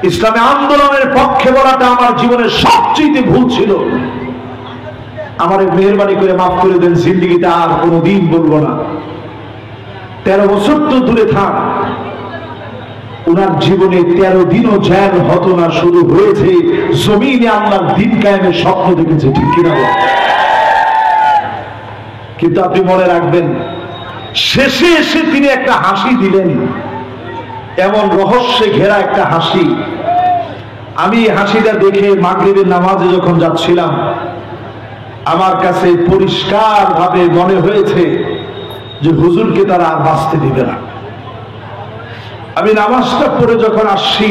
ইসলামী আন্দোলনের পক্ষে বলাটা আমার জীবনের সবচেয়ে ভুল ছিল, আমার মেহেরবানি করে মাফ করে দেন, জিন্দেগিতে আর কোনোদিন বলবো না। 13 বছর তো দূরে থাক, উনার জীবনে 13 দিনও জ্ঞান হতো না, শুরু হয়েছে জমিনে আল্লাহর দিন কায়েমের স্বপ্ন দেখেছে, ঠিক কিনা? কিন্তু আপনি মনে রাখবেন, শেষে এসে তিনি একটা হাসি দিলেন, এমন রহস্যে ঘেরা একটা হাসি। আমি হাসিটা দেখে মাগরিবের নামাজে যখন যাচ্ছিলাম, আমার কাছে পরিষ্কার ভাবে মনে হয়েছে যে হুজুরকে তারা আর বাঁচতে দিবে না। আমি নামাজটা পড়ে যখন আসছি,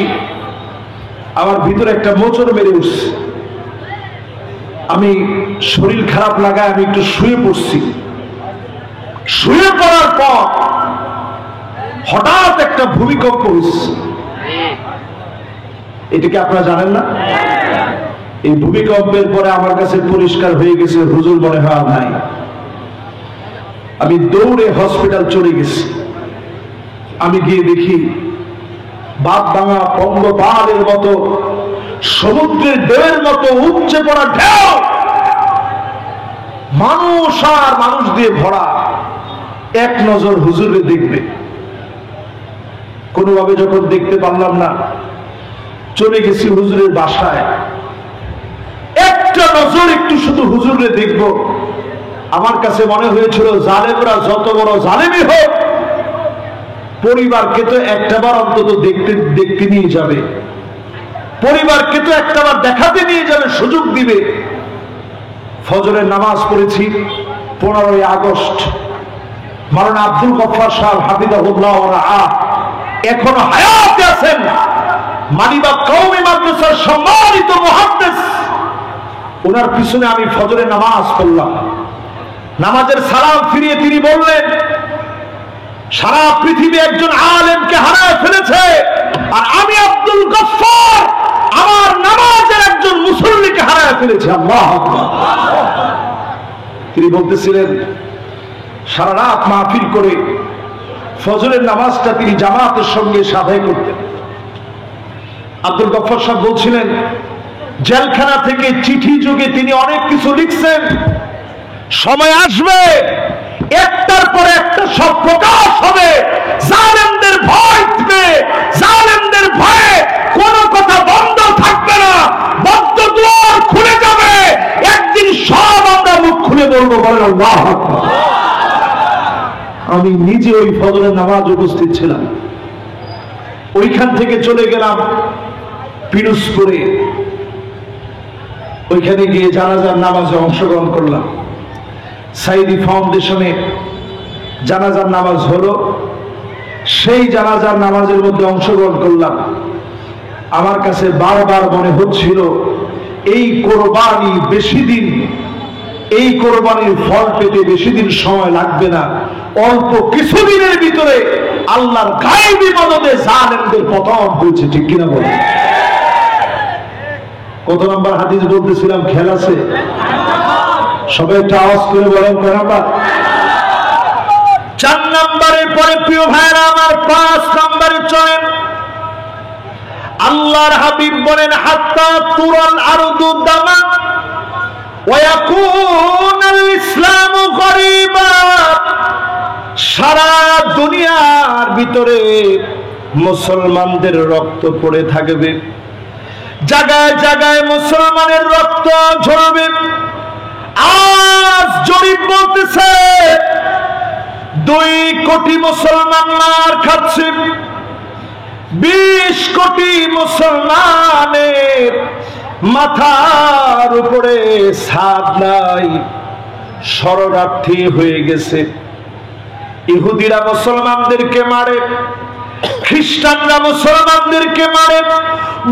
আমার ভিতরে একটা মোচড় মেরে উঠছে। আমি শরীর খারাপ লাগায় আমি একটু শুয়ে পড়ছি। শুয়ে পড়ার পর হঠাৎ একটা ভূমিকম্প হচ্ছে। এটাকে আপনারা জানেন না? এই ভূমিকম্পের পরে আমার কাছে পরিষ্কার হয়ে গেছে হুজুর মনে হয় নাই। আমি দৌড়ে হসপিটাল চলে গেছি। আমি গিয়ে দেখি বাদ ভাঙা পঙ্গপালের মতো, সমুদ্রের ঢেউয়ের মতো উপচে পড়া ঢেউ, মানুষ আর মানুষ দিয়ে ভরা। এক নজর হুজুরে দেখবে, কোনোভাবে যখন দেখতে পারলাম না, চলে গেছি হুজুরের বাসায়। একটা নজর একটু শুধু হুজুরে দেখবো। আমার কাছে মনে হয়েছিল জালেমরা যত বড় জালেমই হোক, পরিবারকে তো একটাবার অন্তত দেখতে নিয়ে যাবে, পরিবারকে তো একটাবার দেখাতে নিয়ে যাবে, সুযোগ দিবে। ফজরের নামাজ পড়েছি 15ই আগস্ট। মাওলানা আব্দুল গফফার সাহেব হাফিজাহুল্লাহ ওয়া রাআহ এখনো হায়াতে আছেন। মালিবাগ কওমি মাদ্রাসার সম্মানিত মুহাদ্দিস, ওনার পিছনে আমি ফজরের নামাজ পড়লাম। নামাজের সালাম ফিরিয়ে তিনি বললেন, সারা পৃথিবী একজন আলেমকে হারায় ফেলেছে, আর আমি আব্দুল গফফার আমার নামাজের একজন মুসল্লিকে হারায় ফেলেছি। আল্লাহু আকবার। তিনি বলতেছিলেন, সারা রাত মাহফিল করে ফজরের নামাজটা তিনি জামাতের সঙ্গে আদায় করতেন। আব্দুল গফফার সাহেব বলছিলেন, জেলখানা থেকে চিঠি যুগে তিনি অনেক কিছু লিখছেন, সময় আসবে একটার পর একটা সব প্রকাশ হবে, জালেমদের ভয় থাকবে, জালেমদের ভয়ে কোনো কথা বন্ধ থাকবে না, বদ্ধ দুয়ার খুলে যাবে, একদিন সব আমরা মুখ খুলে বলবো, বলেন আল্লাহু আকবার। আমি নিজে ওই ফজরের নামাজ উপস্থিত ছিলাম। ওইখান থেকে চলে গেলাম পিরোজপুরে, ওইখানে গিয়ে জানাজার নামাজে অংশগ্রহণ করলাম। সাইদি ফাউন্ডেশনে জানাজার নামাজ হলো, সেই জানাজার নামাজের মধ্যে অংশগ্রহণ করলাম। আমার কাছে বারবার মনে হচ্ছিল এই কোরবানি বেশি দিন, এই কোরবানির ফল পেতে বেশি দিন সময় লাগবে না, অল্প কিছুদিনের ভিতরে আল্লাহর গায়েবী মদদে জালেমদের পতন হয়েছে, ঠিক কিনা বলেন? কত নম্বর হাদিস বলতেছিলাম? খেয়াল আছে? সবাই একটা আওয়াজ করে বলেন কয় নাম্বার? 4 নম্বরের পরে প্রিয় ভাইরা আমার 5 নম্বরে চলেন। আল্লাহর হাবিব বলেন, হাত্তা তুরাল আরদু দামা ওয়া ইয়াকুনাল ইসলামু গরীবা। সারা দুনিয়ার ভিতরে মুসলমানদের রক্ত পড়ে থাকবে, জায়গায় জায়গায় মুসলমানের রক্ত ঝরবে। আজ জরিপ বলতেছে 2 কোটি মুসলমান মার খাচ্ছে, 20 কোটি মুসলমানের মাথার উপরে ছাদ নাই, শরণার্থী হয়ে গেছে। ইহুদিরা মুসলমানদেরকে মারে, খ্রিস্টানরা মুসলমানদেরকে মারে,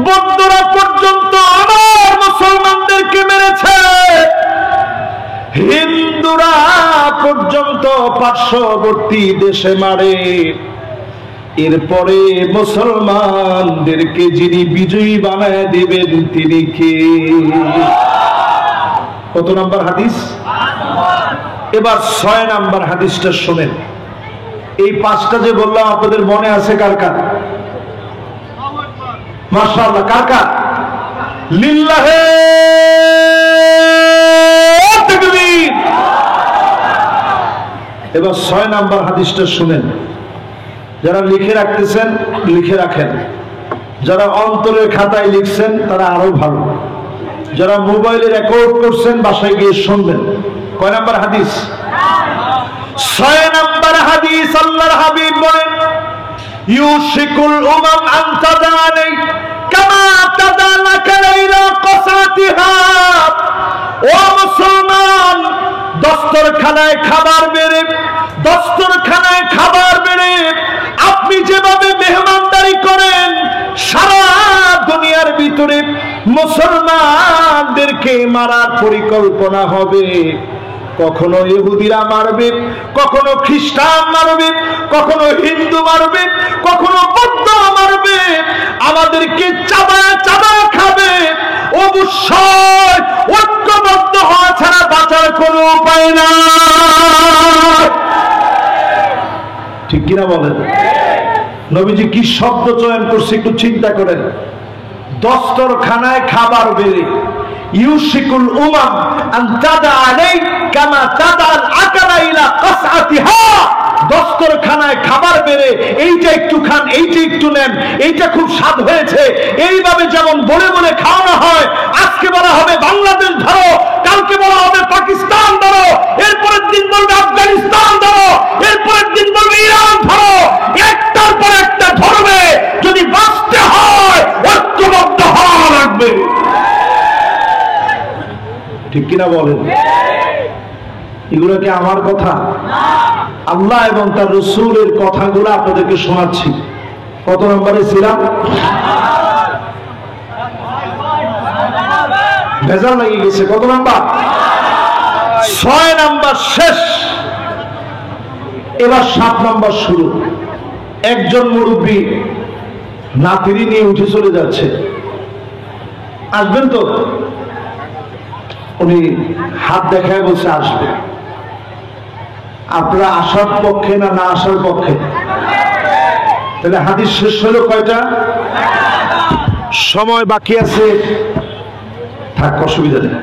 বৌদ্ধরা পর্যন্ত আমার মুসলমানদেরকে মেরেছে, হিন্দুরা পর্যন্ত পার্শ্ববর্তী দেশে মারে। এরপরে মুসলমানদেরকে যিনি বিজয়ী বানায় দিবেন তিনি কে? কত নম্বর হাদিস? এবার 6 নম্বর হাদিসটা শোনেন। এই 5টা যে বললাম আপনাদের মনে আছে কার কার? মাশাআল্লাহ, কার কার? লিল্লাহে তাকবীর। এবার 6 নম্বর হাদিসটা শুনেন। যারা লিখে রাখতেছেন লিখে রাখেন, যারা অন্তরের খাতায় লিখছেন তারা আরো ভালো, যারা মোবাইলে রেকর্ড করছেন বাসায় গিয়ে শুনবেন। কয় নম্বর হাদিস? 6 নম্বর হাদিস। আল্লাহর হাবিব বলেন, ইউশিকুল উমাম আন তাদানি কামা তাদালাকা ইলা কাসাতিহা। ও মুসলমান, দস্তরখানায় খাবার বেড়ে, দস্তরখানায় খাবার বেড়ে আপনি যেভাবে মেহমানদারি করেন, সারা দুনিয়ার ভিতরে মুসলমানদেরকে মারার পরিকল্পনা হবে। কখনো ইহুদিরা মারবে, কখনো খ্রিস্টান মারবে, কখনো হিন্দু মারবে, কখনো বৌদ্ধ মারবে, আমাদেরকে চাবায় চাবায় খাবে। অবশ্যই ঐক্যবদ্ধ হওয়া ছাড়া বাঁচার কোনো উপায় না। ঠিক কিনা বলেন? নবীজি কি শব্দ চয়ন করছে একটু চিন্তা করেন। দস্তরখানায় খাবার বেড়ে, ইউশিকুল উমাম আন তাদানি কামা তাদাল আকালা ইলা কাসআতিহা। দস্তরখানায় খাবার বেড়ে এইটা একটু খান, এইটা একটু নেন, এইটা খুব স্বাদ হয়েছে, এইভাবে যেমন বলে বলে খাওয়ানো হয়। আজকে বলা হবে বাংলাদেশ ধরো, কালকে বলা হবে পাকিস্তান ধরো, এরপরের দিন বলবে আফগানিস্তান ধরো, এরপরের দিন বলবে ইরান ধরো। একটার পর একটা ধরবে। যদি বাঁচতে হয় ঐক্যবদ্ধ হওয়া লাগবে। ঠিক কিনা বলেন? এগুলো কি আমার কথা? আল্লাহ এবং তার রাসূলের কথাগুলো আপনাদেরকে শোনাচ্ছি। কত নম্বরে ছিলাম? ভেজাল লেগে গেছে। কত নাম্বার? 6 নাম্বার শেষ। এবার 7 নাম্বার শুরু। একজন মুরব্বী নাতিরি নিয়ে উঠে চলে যাচ্ছে। আসবেন তো? উনি হাত দেখায় বলছে আসবে। আপনারা আসার পক্ষে না না আসার পক্ষে? তাহলে হাদিস শেষ হলো কয়টা? সময় বাকি আছে, থাক, অসুবিধা নেই।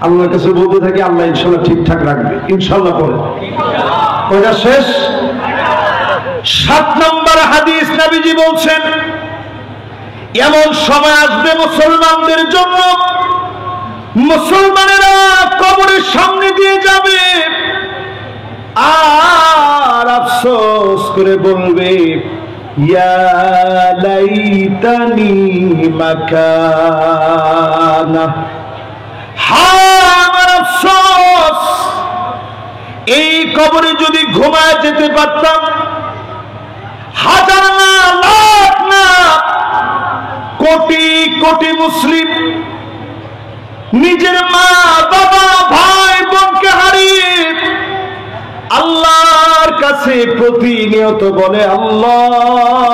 আল্লাহর কাছে বলতে থাকি, আল্লাহ ইনশাল্লাহ ঠিকঠাক রাখবে। ইনশাল্লাহ পরে কয়টা শেষ? 7 নম্বর হাদিস। নবীজি বলছেন, এমন সময় আসবে মুসলমানদের জন্য, মুসলমানেরা কবরের সামনে দিয়ে যাবে আর আফসোস করে বলবে, ইয়া লাইতানি মাকানা। হায় আমার আফসোস, এই কবরে যদি ঘুমায় যেতে পারতাম। হাজার না, লাখ না, কোটি কোটি মুসলিম নিজের মা বাবা ভাই বোনকে হারিয়ে আল্লাহর কাছে প্রতিনিয়ত বলে, আল্লাহ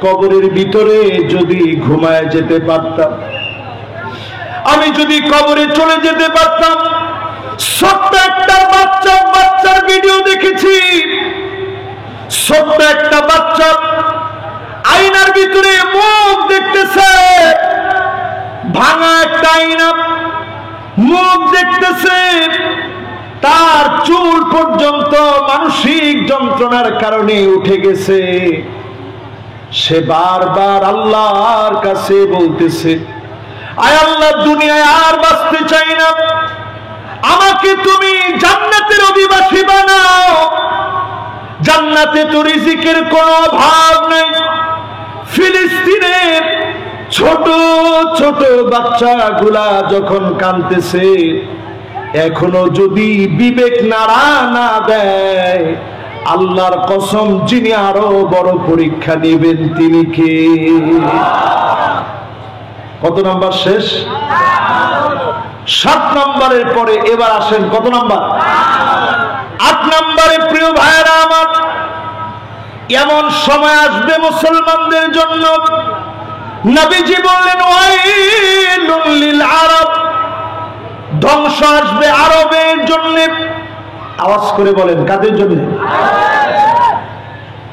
কবরের ভিতরে যদি ঘুমায় যেতে পারতাম, আমি যদি কবরে চলে যেতে পারতাম। ছোট্ট একটা বাচ্চার ভিডিও দেখেছি। ছোট্ট একটা বাচ্চা আয়নার ভিতরে মুখ দেখতেছে, ভাঙা একটা আয়না, মুখ দেখতেছে, তার চুল পর্যন্ত মানসিক যন্ত্রণার কারণে উঠে গেছে। সে বারবার আল্লাহর কাছে বলতেছে, আয় আল্লাহ, দুনিয়ায় আর বাঁচতে চাই না, আমাকে তুমি জান্নাতের অধিবাসী বানাও। জান্নাতে তো রিজিকের কোনো অভাব নাই। ফিলিস্তিনের ছোট ছোট বাচ্চাগুলা যখন কাঁদতেছে, এখনো যদি বিবেক নাড়া না দেয়, আল্লাহর কসম যিনি আরো বড় পরীক্ষা নেবেন তিনি কে? কত নাম্বার শেষ? 7 নম্বরের পরে এবার আসেন কত নাম্বার? 8 নম্বরে প্রিয় ভাইরা আমার, এমন সময় আসবে মুসলমানদের জন্য, নবীজি বললেন ওয়াইলুল লিল আরব, ধ্বংস আসবে আরবের জন্য। আওয়াজ করে বলেন কাদের জন্য?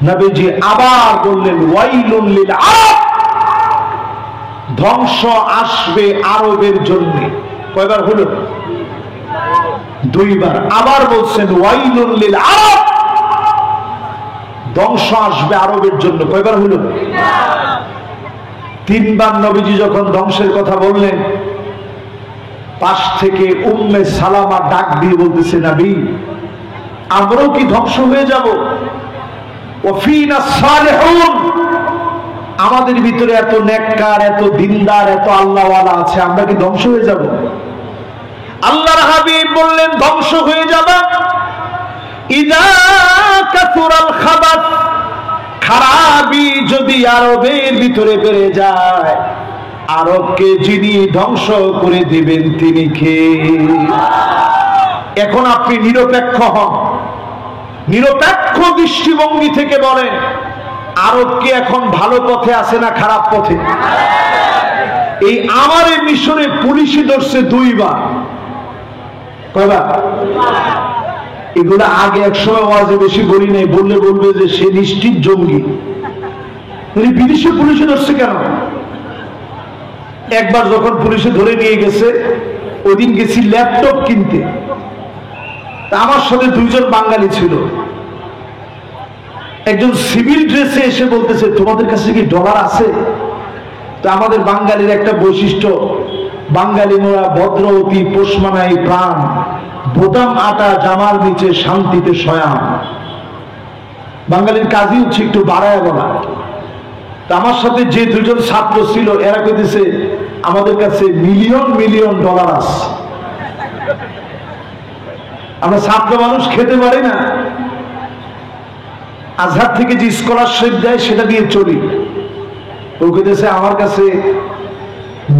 নবীজি আবার বললেন ওয়াইলুল লিল আরব, ধ্বংস আসবে আরবের জন্য। কয়বার হলো? 2 বার। আবার বলছেন ওয়াইলুল লিল আরব, ধ্বংস আসবে আরবের জন্য। কয়বার হলো? 3 বার নবীজি যখন ধ্বংসের কথা বললেন, পাশ থেকে উম্মে সালামা ডাক দিয়ে বলতেছে, নবী আমরাও কি ধ্বংস হয়ে যাব? ওয়াফিনা সালিহুন, আমাদের ভিতরে এত নেককার, এত দিনদার, এত আল্লাহওয়ালা আছে, আমরা কি ধ্বংস হয়ে যাব? আল্লাহর হাবিব বললেন ধ্বংস হয়ে যাবে ইযা কাসুরাল খাবাস, খারাপি যদি আরবের ভিতরে বেড়ে যায়, আরবকে যিনি ধ্বংস করে দিবেন তিনি কে? এখন আপনি নিরপেক্ষ হন, নিরপেক্ষ দৃষ্টিভঙ্গি থেকে বলেন, আরব কি এখন ভালো পথে আছে না খারাপ পথে? এই আমার মিশরে পুলিশই ধরছে 2 বার। কয়বার? এগুলো আগে একসময় ওয়াজে বেশি বলি নাই, বললে বলবে যে সে নিশ্চিত জঙ্গি। বিদেশে পুলিশে ধরছে কেন? একবার যখন পুলিশে ধরে নিয়ে গেছে, ওই দিন গেছি ল্যাপটপ কিনতে, আমার সাথে 2 জন বাঙালি ছিল। একজন সিভিল ড্রেসে এসে বলতেছে তোমাদের কাছে কি ডলার আছে? তো আমাদের বাঙালির একটা বৈশিষ্ট্য, বাঙালি মোরা ভদ্র অতি পোষমানাই প্রাণ, বোতাম আটা জামার নিচে শান্তিতে শয়ান। বাঙালির কাজই হচ্ছে একটু বাড়ায় বলা। তা আমার সাথে যে 2 জন ছাত্র ছিল, এরা কইতেছে আমাদের কাছে মিলিয়ন মিলিয়ন ডলার আছে। আমরা ছাত্র মানুষ খেতে পারি না, আজহার থেকে যে স্কলারশিপ দেয় সেটা দিয়ে চলি। ও কইতেছে আমার কাছে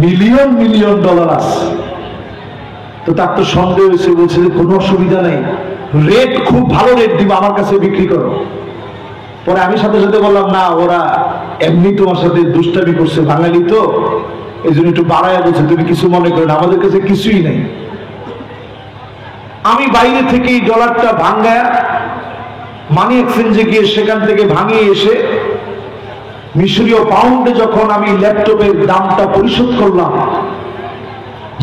মিলিয়ন মিলিয়ন ডলার আছে। তো তার তো সন্দেহ হয়েছে, বলছে যে কোনো অসুবিধা নেই, রেট খুব ভালো রেট দিব, আমার কাছে বিক্রি করো। পরে আমি সাথে সাথে বললাম না, ওরা এমনি তোমার সাথে দুষ্টামি করছে, বাঙালি তো এই জন্য একটু বাড়াইয়া বলছে, তুমি কিছু মনে করো না, আমাদের কাছে কিছুই নেই। আমি বাইরে থেকে এই ডলারটা ভাঙ্গায়া মানি এক্সচেঞ্জে গিয়ে সেখান থেকে ভাঙিয়ে এসে মিশরীয় পাউন্ডে যখন আমি ল্যাপটপের দামটা পরিশোধ করলাম,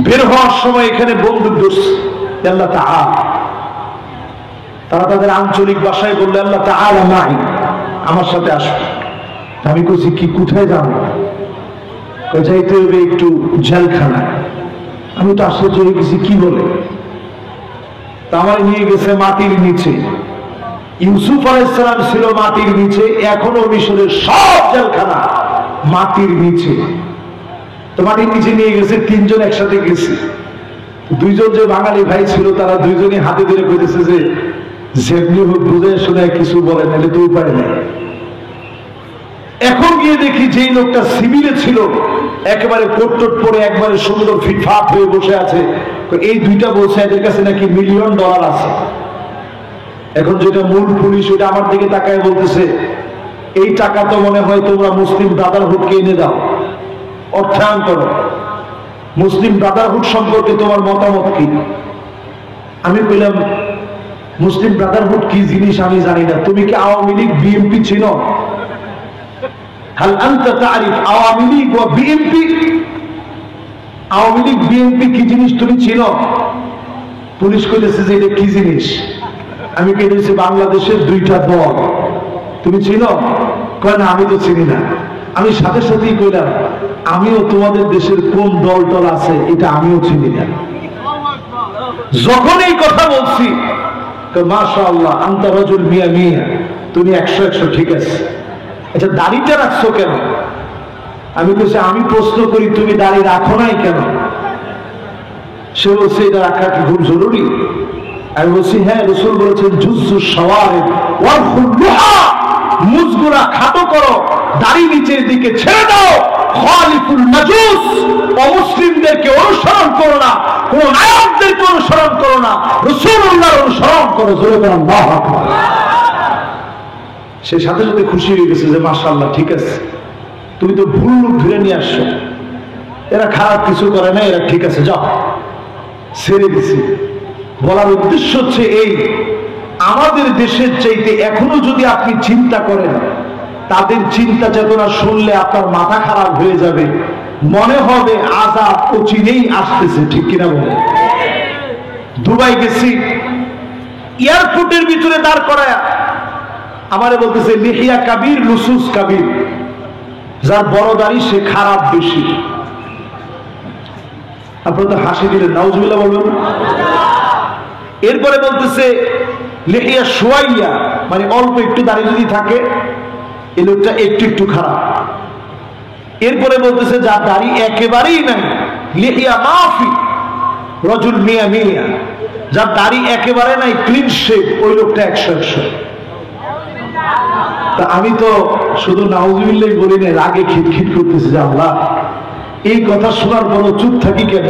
বের হওয়ার সময় এখানে বন্দুক ধরছে আল্লাহ তাআলা। তারা তাদের আঞ্চলিক ভাষায় বললে আল্লাহ তাআলা নাই, আমার সাথে আসো। আমি কইছি কি কোথায় যাবো? যাইতে হবে একটু জেলখানায়। আমি তো আশ্চর্য হয়ে গেছি, কি বলে? তা আমার নিয়ে গেছে মাটির নিচে। ইউসুফ আলাইহিস সালাম ছিল মাটির নিচে, এখনো মিশরের সব জেলখানা মাটির নিচে। তো মাটির নিচে নিয়ে গেছে, 3 জন একসাথে গেছে। 2 জন যে বাঙালি ভাই ছিল, তারা 2 জনই হাতে ধরে কইতেছে যে যেমনি হোক বুঝে শুনে কিছু বলে, নাহলে তো উপায় নেই। এখন গিয়ে দেখি যেই লোকটা সিভিলে ছিল, একেবারে কোট টোট পরে একবারে সুন্দর ফিটফাট হয়ে বসে আছে। এই 2টা বলছে এদের কাছে নাকি মিলিয়ন ডলার আছে। এখন যেটা মূল পুলিশ, ওটা আমার দিকে তাকায় বলতেছে এই টাকা তো মনে হয় তোমরা মুসলিম ব্রাদারহুডকে এনে দাও, অর্থায়ন করো। মুসলিম ব্রাদারহুড সম্পর্কে তোমার মতামত কি? আমি বললাম মুসলিম ব্রাদারহুড কি জিনিস আমি জানি না, তুমি কি আওয়ামী লীগ বিএনপি চিনো? হাল আনতা তারিফ আওয়ামী লীগ ও বিএনপি? আওয়ামী লীগ বিএনপি কি জিনিস তুমি চিনো? পুলিশ কইতেছে যে এটা কি জিনিস। আমি কেটেছি বাংলাদেশের 2টা দল, তুমি চিনো? কয় না, আমি তো চিনি না। আমি সাথে সাথেই কইলাম আমিও তোমাদের দেশের কোন দল টল আছে এটা আমিও চিনি না। যখন এই কথা বলছি, মাশাআল্লাহ আনতা রাজুল মিয়া মিয়া, তুমি 100 ঠিক আছে। আচ্ছা দাড়িটা রাখছো কেন? আমি বলছি আমি প্রশ্ন করি তুমি দাড়ি রাখো নাই কেন? সে বলছে এটা রাখা কি খুব জরুরি? আমি বলছি হ্যাঁ, রাসূল বলেছেন জুজ্জু শাওয়ারিব ওয়াল খুল্লুহা, মুজগুলা খাটো করো, দাড়ি নিচের দিকে ছেড়ে দাও। খালিফুল মাজুস, অমুসলিমদেরকে অনুসরণ করো না, কোন নায়কদেরকে অনুসরণ করো না, রাসূলুল্লাহর অনুসরণ করো। জোরে বলেন আল্লাহু আকবার। সে সাথে সাথে খুশি হয়ে গেছে যে মাশাআল্লাহ, ঠিক আছে, তুমি তো ভুল লোক ধরে নিয়ে আসছো, এরা খারাপ কিছু করে না, এরা ঠিক আছে, যাও, ছেড়ে দিছি। বলার উদ্দেশ্য হচ্ছে এই, আমাদের দেশের চাইতে এখনো যদি আপনি চিন্তা করেন, তাদের চিন্তা চেতনা শুনলে আপনার মাথা খারাপ হয়ে যাবে, মনে হবে আযাব অচিরেই আসতেছে, ঠিক কিনা বলে? দুবাই গেছি, এয়ারপোর্টের ভিতরে দাঁড় করায় আমারে বলতেছে লিহিয়া কাবির লুসুস কাবির, যার বড় দাড়ি সে খারাপ বেশি। আপনারা তো হাসি দিলেন, নাউজুবিল্লাহ বলবেন। এরপরে বলতেছে লিহিয়া শুয়াইয়া, মানে অল্প একটু দাড়ি যদি থাকে এই লোকটা একটু একটু খারাপ। এরপরে বলতেছে যার দাড়ি একেবারেই নাই, লিহিয়া মাফি রজুল মিয়া মিয়া, যার দাড়ি একেবারে নাই, ক্লিন শেভ, ওই লোকটা 100-100। তা আমি তো শুধু নাউজুবিল্লাহ বলি না, রাগে খিটখিট করতেছি যে আল্লাহ, এই কথা শোনার পর চুপ থাকি কেন?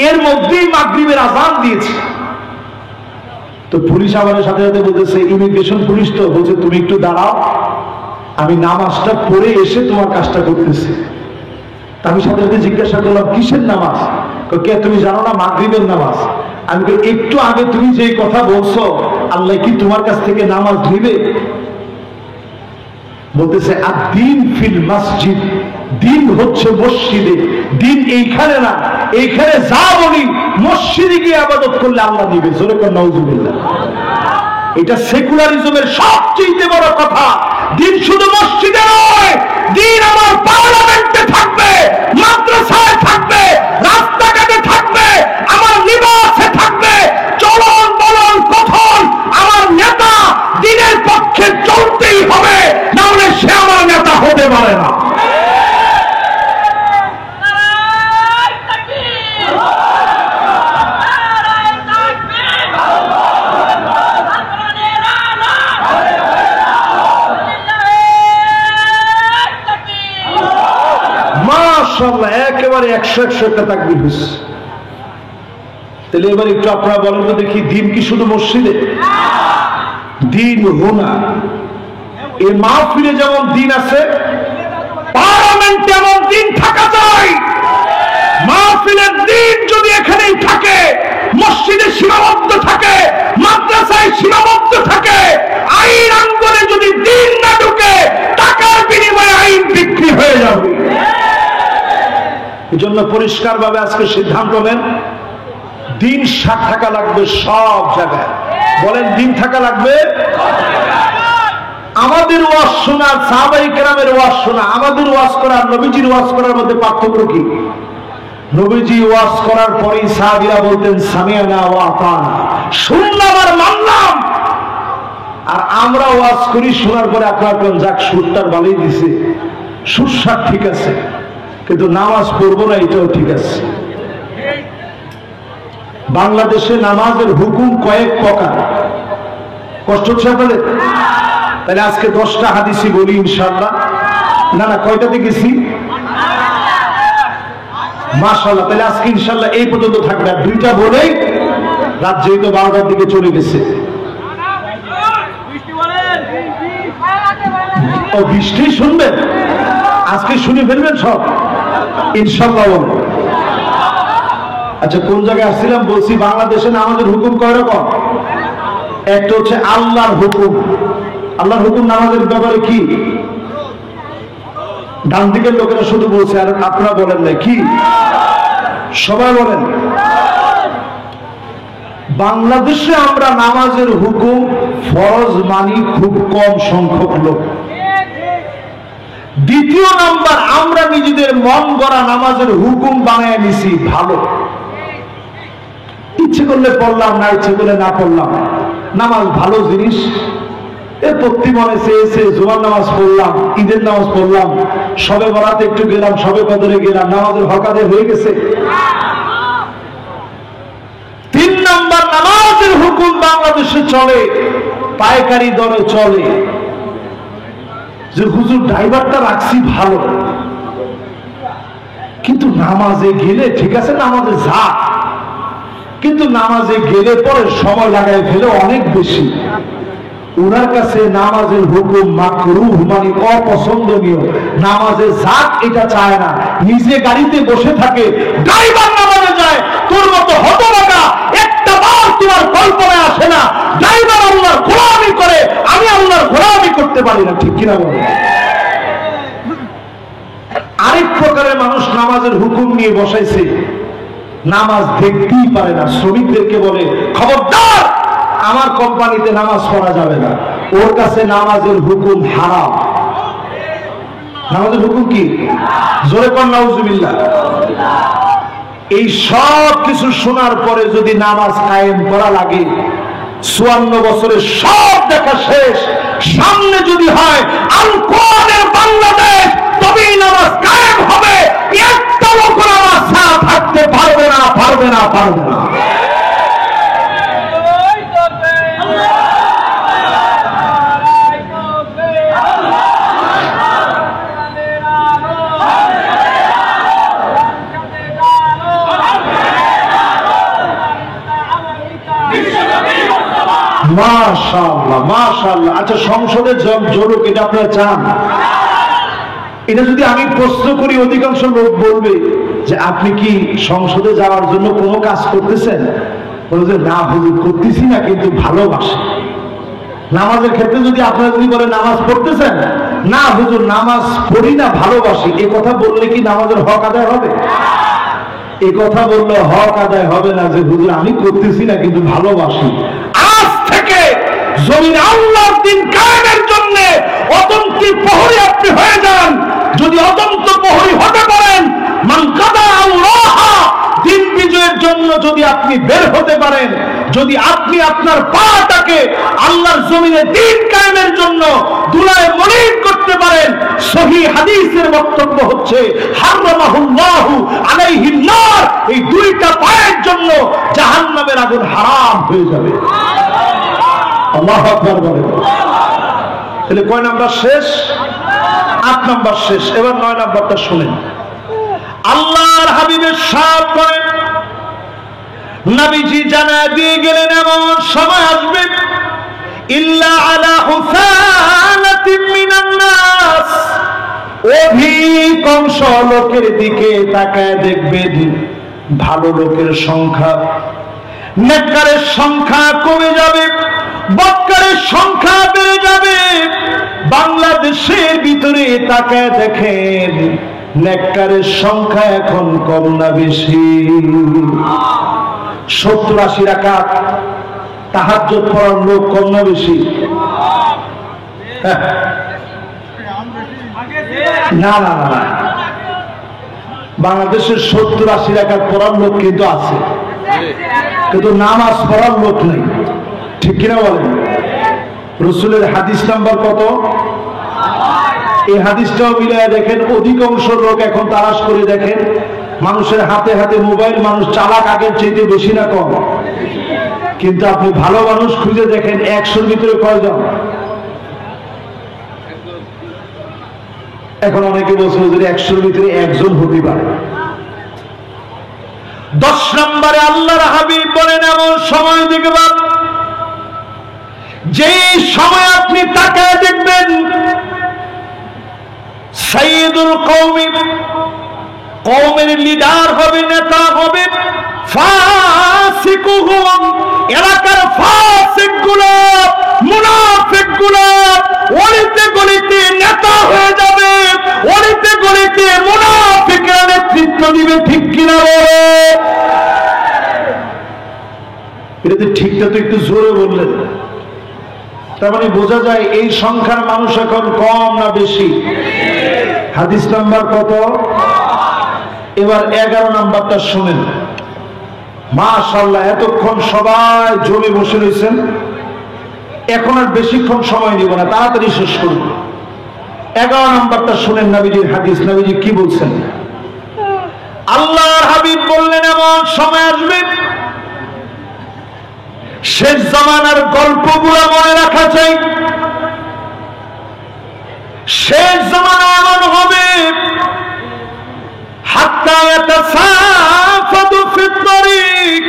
এর মধ্যেই মাগরিবের আযান দিয়েছে। তো পুলিশ আমাদের সাথে সাথে বলতেছে, ইমিগ্রেশন পুলিশ তো বলছে তুমি একটু দাঁড়াও, আমি নামাজটা পড়ে এসে তোমার কাজটা করতেছি। আমি সাথে সাথে জিজ্ঞাসা করলাম কিসের নামাজ? কে তুমি জানো না মাগরিবের নামাজ? আমি একটু আগে তুমি যে কথা বলছো, আল্লাহ কি তোমার কাছ থেকে নামাজ নিবে? বলতেছে আদ-দীন ফিল মসজিদ, দিন হচ্ছে মসজিদে, দিন এইখানে না, এইখানে যা বলি মসজিদে গিয়ে ইবাদত করলে আল্লাহ নিবে। জোরে করে নাউজুবিল্লাহ। এটা সেকুলারিজমের সবচেয়ে বড় কথা। দিন শুধু মসজিদে নয়, দিন আমার পার্লামেন্টে থাকবে, মাদ্রাসায় থাকবে, রাস্তাঘাটে থাকবে, আমার নিবাসে থাকবে, চলন বলন কথন আমার নেতা দিনের পক্ষে চলতেই হবে, না হলে সে আমার নেতা হতে পারে না। একেবারে 100-100 তাকবীর হইছে। তাহলে এবার একটু আপনারা বলেন তো দেখি, দিন কি শুধু মসজিদে? দিন হোনা, এই মাহফিলে যেমন দিন আছে, পার্লামেন্টে এমন দিন থাকা চাই। মাহফিলের দিন যদি এখানেই থাকে, মসজিদে সীমাবদ্ধ থাকে, মাদ্রাসায় সীমাবদ্ধ থাকে, আইন অঙ্গনে যদি দিন না ঢুকে, টাকার বিনিময়ে আইন বিক্রি হয়ে যাবে। এই জন্য পরিষ্কার ভাবে আজকে সিদ্ধান্ত নেন, দিন থাকা লাগবে সব জায়গায়। বলেন দিন থাকা লাগবে। আমাদের ওয়াজ শোনা, সাহাবায়ে কেরামের ওয়াজ শোনা, আমাদের ওয়াজ করা, নবীজির ওয়াজ করার মধ্যে পার্থক্য কি? নবীজি ওয়াজ করার পরেই সাহাবীরা বলতেন সামিআনা ওয়া আতানা, শুনলাম আর মানলাম। আর আমরা ওয়াজ করি, শোনার পরে আপনার যাক সুরটার ভালোই দিছে, সুরসার ঠিক আছে, কিন্তু নামাজ পড়বো না, এটাও ঠিক আছে। বাংলাদেশে নামাজের হুকুম কয়েক প্রকার। কষ্ট হচ্ছে আপনাদের? তাহলে আজকে 10টা হাদিসই বলি ইনশাআল্লাহ। না না, কয়টাতে গেছি? মাশাআল্লাহ। তাহলে আজকে ইনশাআল্লাহ এই পর্যন্ত থাকবে, আর 2টা বলেই রাত যেহেতু 12টার দিকে চলে গেছে। ও বৃষ্টি শুনবেন? আজকে শুনে ফেলবেন সব ইনশাআল্লাহ। আচ্ছা, কোন জায়গায় আসছিলাম? বলছি বাংলাদেশে নামাজের হুকুম কয় রকম। একটা হচ্ছে আল্লাহর হুকুম। আল্লাহর হুকুম নামাজের ব্যাপারে কি? ডান দিকের লোকেরা শুধু বলছে, আর আপনারা বলেন না কি? সবাই বলেন। বাংলাদেশে আমরা নামাজের হুকুম ফরজ মানি খুব কম সংখ্যক লোক। দ্বিতীয় নাম্বার, আমরা নিজেদের মন গড়া নামাজের হুকুম বানায় নিছি ভালো। ইচ্ছে করলে পড়লাম, না ইচ্ছে করলে না পড়লাম। নামাজ ভালো জিনিস, প্রতি মনে চেয়েছে জুমার নামাজ পড়লাম, ঈদের নামাজ পড়লাম, সবে বরাতে একটু গেলাম, সবে কদরে গেলাম, নামাজের হক আদায় হয়ে গেছে। 3 নাম্বার নামাজের হুকুম বাংলাদেশে চলে, পাইকারি দরে চলে, যে হুজুর ড্রাইভারটা রাখছি ভালো, কিন্তু নামাজে গেলে ঠিক আছে, নামাজে যা, কিন্তু নামাজে গেলে পরে সময় লাগায় ফেলে অনেক বেশি। উনার কাছে নামাজের হুকুম মাকরুহ মানে অপছন্দনীয়, নামাজে যাক এটা চায় না, নিজে গাড়িতে বসে থাকে, ড্রাইভার নামাজে যায়, তোর মতো হতভাগা একটা বার তোমার কল্পনায় আসে না ড্রাইভার আল্লাহর গোলামি করে, আমি আল্লাহর গোলামি করতে পারি না, ঠিক কিনা বলে? আরেক প্রকারের মানুষ নামাজের হুকুম নিয়ে বসাইছে, নামাজ দেখতেই পারে না, শ্রমিকদেরকে বলে খবরদার আমার কোম্পানিতে নামাজ পড়া যাবে না, ওর কাছে নামাজের হুকুম হারাম। নামাজের হুকুম কি? জোরে কর নাউজুবিল্লাহ। এই সব কিছু শোনার পরে যদি নামাজ কায়েম করা লাগে, 54 বছরের সব দেখা শেষ, সামনে যদি হয় আল কোরআনের বাংলাদেশ, তবেই নামাজ কায়েম হবে। একটা লোক নামাজ ছাড়া থাকতে পারবে না, পারবে না, পারবে না। মাশাআল্লাহ, মাশাআল্লাহ। আচ্ছা, সংসদে জোরক এটা আপনারা চান? এটা যদি আমি প্রশ্ন করি, অধিকাংশ লোক বলবে যে আপনি কি সংসদে যাওয়ার জন্য কোনো কাজ করতেছেন? বলবে না হুজুর করতেছি না, কিন্তু ভালোবাসি। নামাজের ক্ষেত্রে যদি আপনারা যদি বলে নামাজ পড়তেছেন, না হুজুর নামাজ পড়ি না, ভালোবাসি, এ কথা বললে কি নামাজের হক আদায় হবে? এ কথা বললে হক আদায় হবে না, যে হুজুর আমি করতেছি না কিন্তু ভালোবাসি। আজ থেকে জমিনে আল্লাহর দ্বীন কায়েমের জন্য অতন্ত্রী প্রহরী আপনি হয়ে যান। যদি অতন্ত্র প্রহরী হতে পারেন, মান কাদা আল্লাহ, দ্বীন বিজয়ের জন্য যদি আপনি বের হতে পারেন, যদি আপনি আপনার পাটাকে আল্লাহর জমিনে দ্বীন কায়েমের জন্য দুলায় মলিন করতে পারেন, সহিহ হাদিসের বক্তব্য হচ্ছে হারামাহুল্লাহু আলাইহিন নার, এই দুইটা পায়ের জন্য জাহান্নামের আগুন হারাম হয়ে যাবে। আল্লাহু আকবার বলেন। তাহলে কয় নাম্বার শেষ? 8 নাম্বার শেষ। এবার 9 নাম্বারটা শুনেন। আল্লাহর হাবিবের সাথ করেন, নবীজি জানা দিয়ে গেলেন এমন সময় আসবে, ইল্লা আলা হুসানাতিন মিনান নাস, অধিকাংশ লোকের দিকে তাকায় দেখবেন ভালো লোকের সংখ্যা, নেককারের সংখ্যা কমে যাবে, বদকারের সংখ্যা বেড়ে যাবে। বাংলাদেশের ভিতরে তাকায় দেখেন নেককারের সংখ্যা এখন কম না বেশি? 70-80 রাকাত তাহাজ্জুদ পড়ার লোক কম না বেশি? না না না, বাংলাদেশের 70-80 রাকাত পড়ার লোক কিন্তু আছে, কিন্তু নামাজ পড়ার লোক নেই, ঠিক কিনা বলেন? রাসূলের হাদিস নাম্বার কত? এই হাদিসটাও মিলায় দেখেন, অধিকাংশ লোক এখন তালাশ করে দেখেন, মানুষের হাতে হাতে মোবাইল, মানুষ চালাক আগের চাইতে বেশি না কম? কিন্তু আপনি ভালো মানুষ খুঁজে দেখেন 100-র ভিতরে কয়জন? এখন অনেকে বলছে যে 100-র ভিতরে একজন হতে পারে। 10 নম্বরে আল্লাহর হাবিব বলেন এমন সময় দেখবেন, যে সময় আপনি তাকায় দেখবেন সাইয়্যিদুল কওমি, কওমের লিডার হবে, নেতা হবে, ফাসিকুহুম, এলাকার ফাসিকগুলো, মুনাফিকগুলো অলিতে গলিতে নেতা হয়ে যাবে, অলিতে গলিতে মুনাফিকরা নেতৃত্ব দিবে, ঠিক কিনা বলে? এটা তো ঠিকটা তো একটু জোরে বললেন। তার মানে বোঝা যায় এই সংখ্যার মানুষ এখন কম না বেশি? হাদিস নাম্বার কত? এবার 11 নাম্বারটা শুনেন। মাশাআল্লাহ, এতক্ষণ সবাই জমে বসে রয়েছেন। এখন আর বেশিক্ষণ সময় নিব না, তাড়াতাড়ি শেষ করব। 11 নম্বরটা শুনেন নবীজির হাদিস। নবীজি কি বলছেন? আল্লাহর হাবিব বললেন, এমন সময় আসবে শেষ জামানার গল্পগুলো মনে রাখা চাই। শেষ জামানা এমন হবে হাত্তা ইয়াতাসাফাদু ফিত তরিক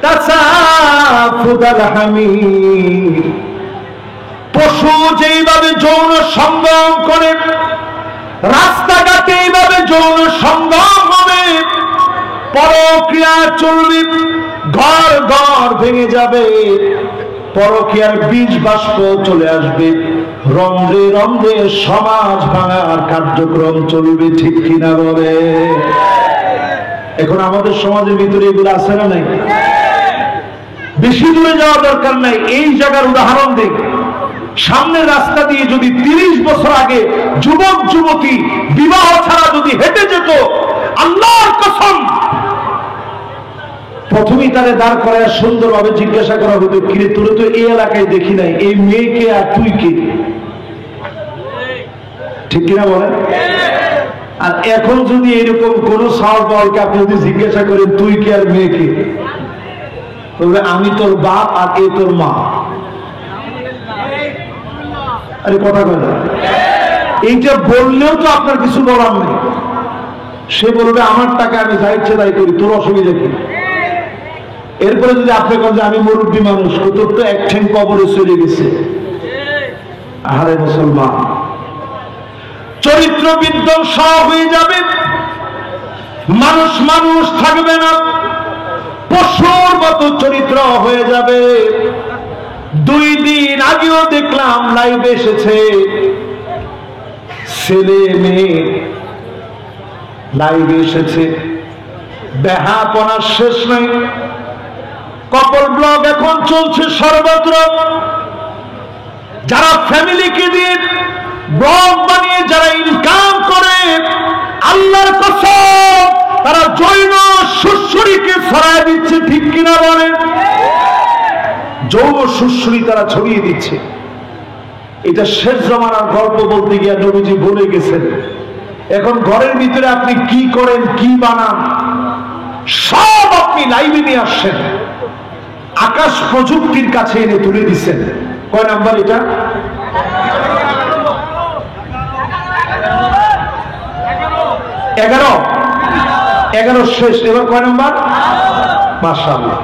তাসাফুদাল হামির। পশু যেইভাবে যৌন সঙ্গম করে, রাস্তাঘাটে এইভাবে যৌন সঙ্গম হবে, পরক্রিয়া চলবে, ঘর ঘর ভেঙে যাবে, পরক্রিয়ার বীজ বাষ্প চলে আসবে, রন্ধ্রে রন্ধ্রে সমাজ ভাঙার কার্যক্রম চলবে। ঠিক কিনা বলে? এখন আমাদের সমাজের ভিতরে এগুলো আছে না নাই? বেশি দূরে যাওয়া দরকার নাই, এই জায়গার উদাহরণ দিই। সামনের রাস্তা দিয়ে যদি 30 বছর আগে যুবক যুবতী বিবাহ ছাড়া যদি হেঁটে যেত, আল্লাহর কসম প্রথমেই তারে দাঁড় করায় সুন্দরভাবে জিজ্ঞাসা করা হতো, কিরে তোরে তো এই এলাকায় দেখি নাই, এই মেয়েকে আর তুই কে? ঠিক কিনা বলেন? আর এখন যদি এরকম কোন সাওয়ালকে আপনি যদি জিজ্ঞাসা করেন তুই কে আর মেয়েকে, বলবে আমি তোর বাপ আর এ তোর মা। আরে কথা কয় না? এইটা বললেও তো আপনার কিছু বলার নেই। সে বলবে আমার টাকা আমি যা ইচ্ছে তাই করি, তোর অসুবিধা কি? এরপরে যদি আপনি বলেন যে আমি মুরব্বী মানুষ, তোর তো এক ঠ্যাং কবরে চলে গেছে। আহারে মুসলমান, চরিত্র বিধ্বংস হয়ে যাবে, মানুষ মানুষ থাকবে না, পশুর মতো চরিত্র হয়ে যাবে। 2 দিন আগেও দেখলাম লাইভে এসেছে, ছেলে মেয়ে লাইভে এসেছে, বেহাপনার শেষ নাই। কপল ব্লগ এখন চলছে সর্বত্র। যারা ফ্যামিলিকে দিয়ে ব্লগ বানিয়ে যারা ইনকাম করে, আল্লাহর কসম তারা জৈন সুশ্রীকে ছড়ায় দিচ্ছে। ঠিক কিনা বলেন? যৌন সুশ্রী তারা ছড়িয়ে দিচ্ছে। এটা শেষ জমানার গল্প বলতে গিয়ে নবীজি বলে গেছেন। এখন ঘরের ভিতরে আপনি কি করেন, কি বানান, সব আপনি লাইভে নিয়ে আসছেন, আকাশ প্রযুক্তির কাছে এনে তুলে দিচ্ছেন। কয় নাম্বার এটা? 11 শেষ। এবার কয় নাম্বার? মাশাআল্লাহ।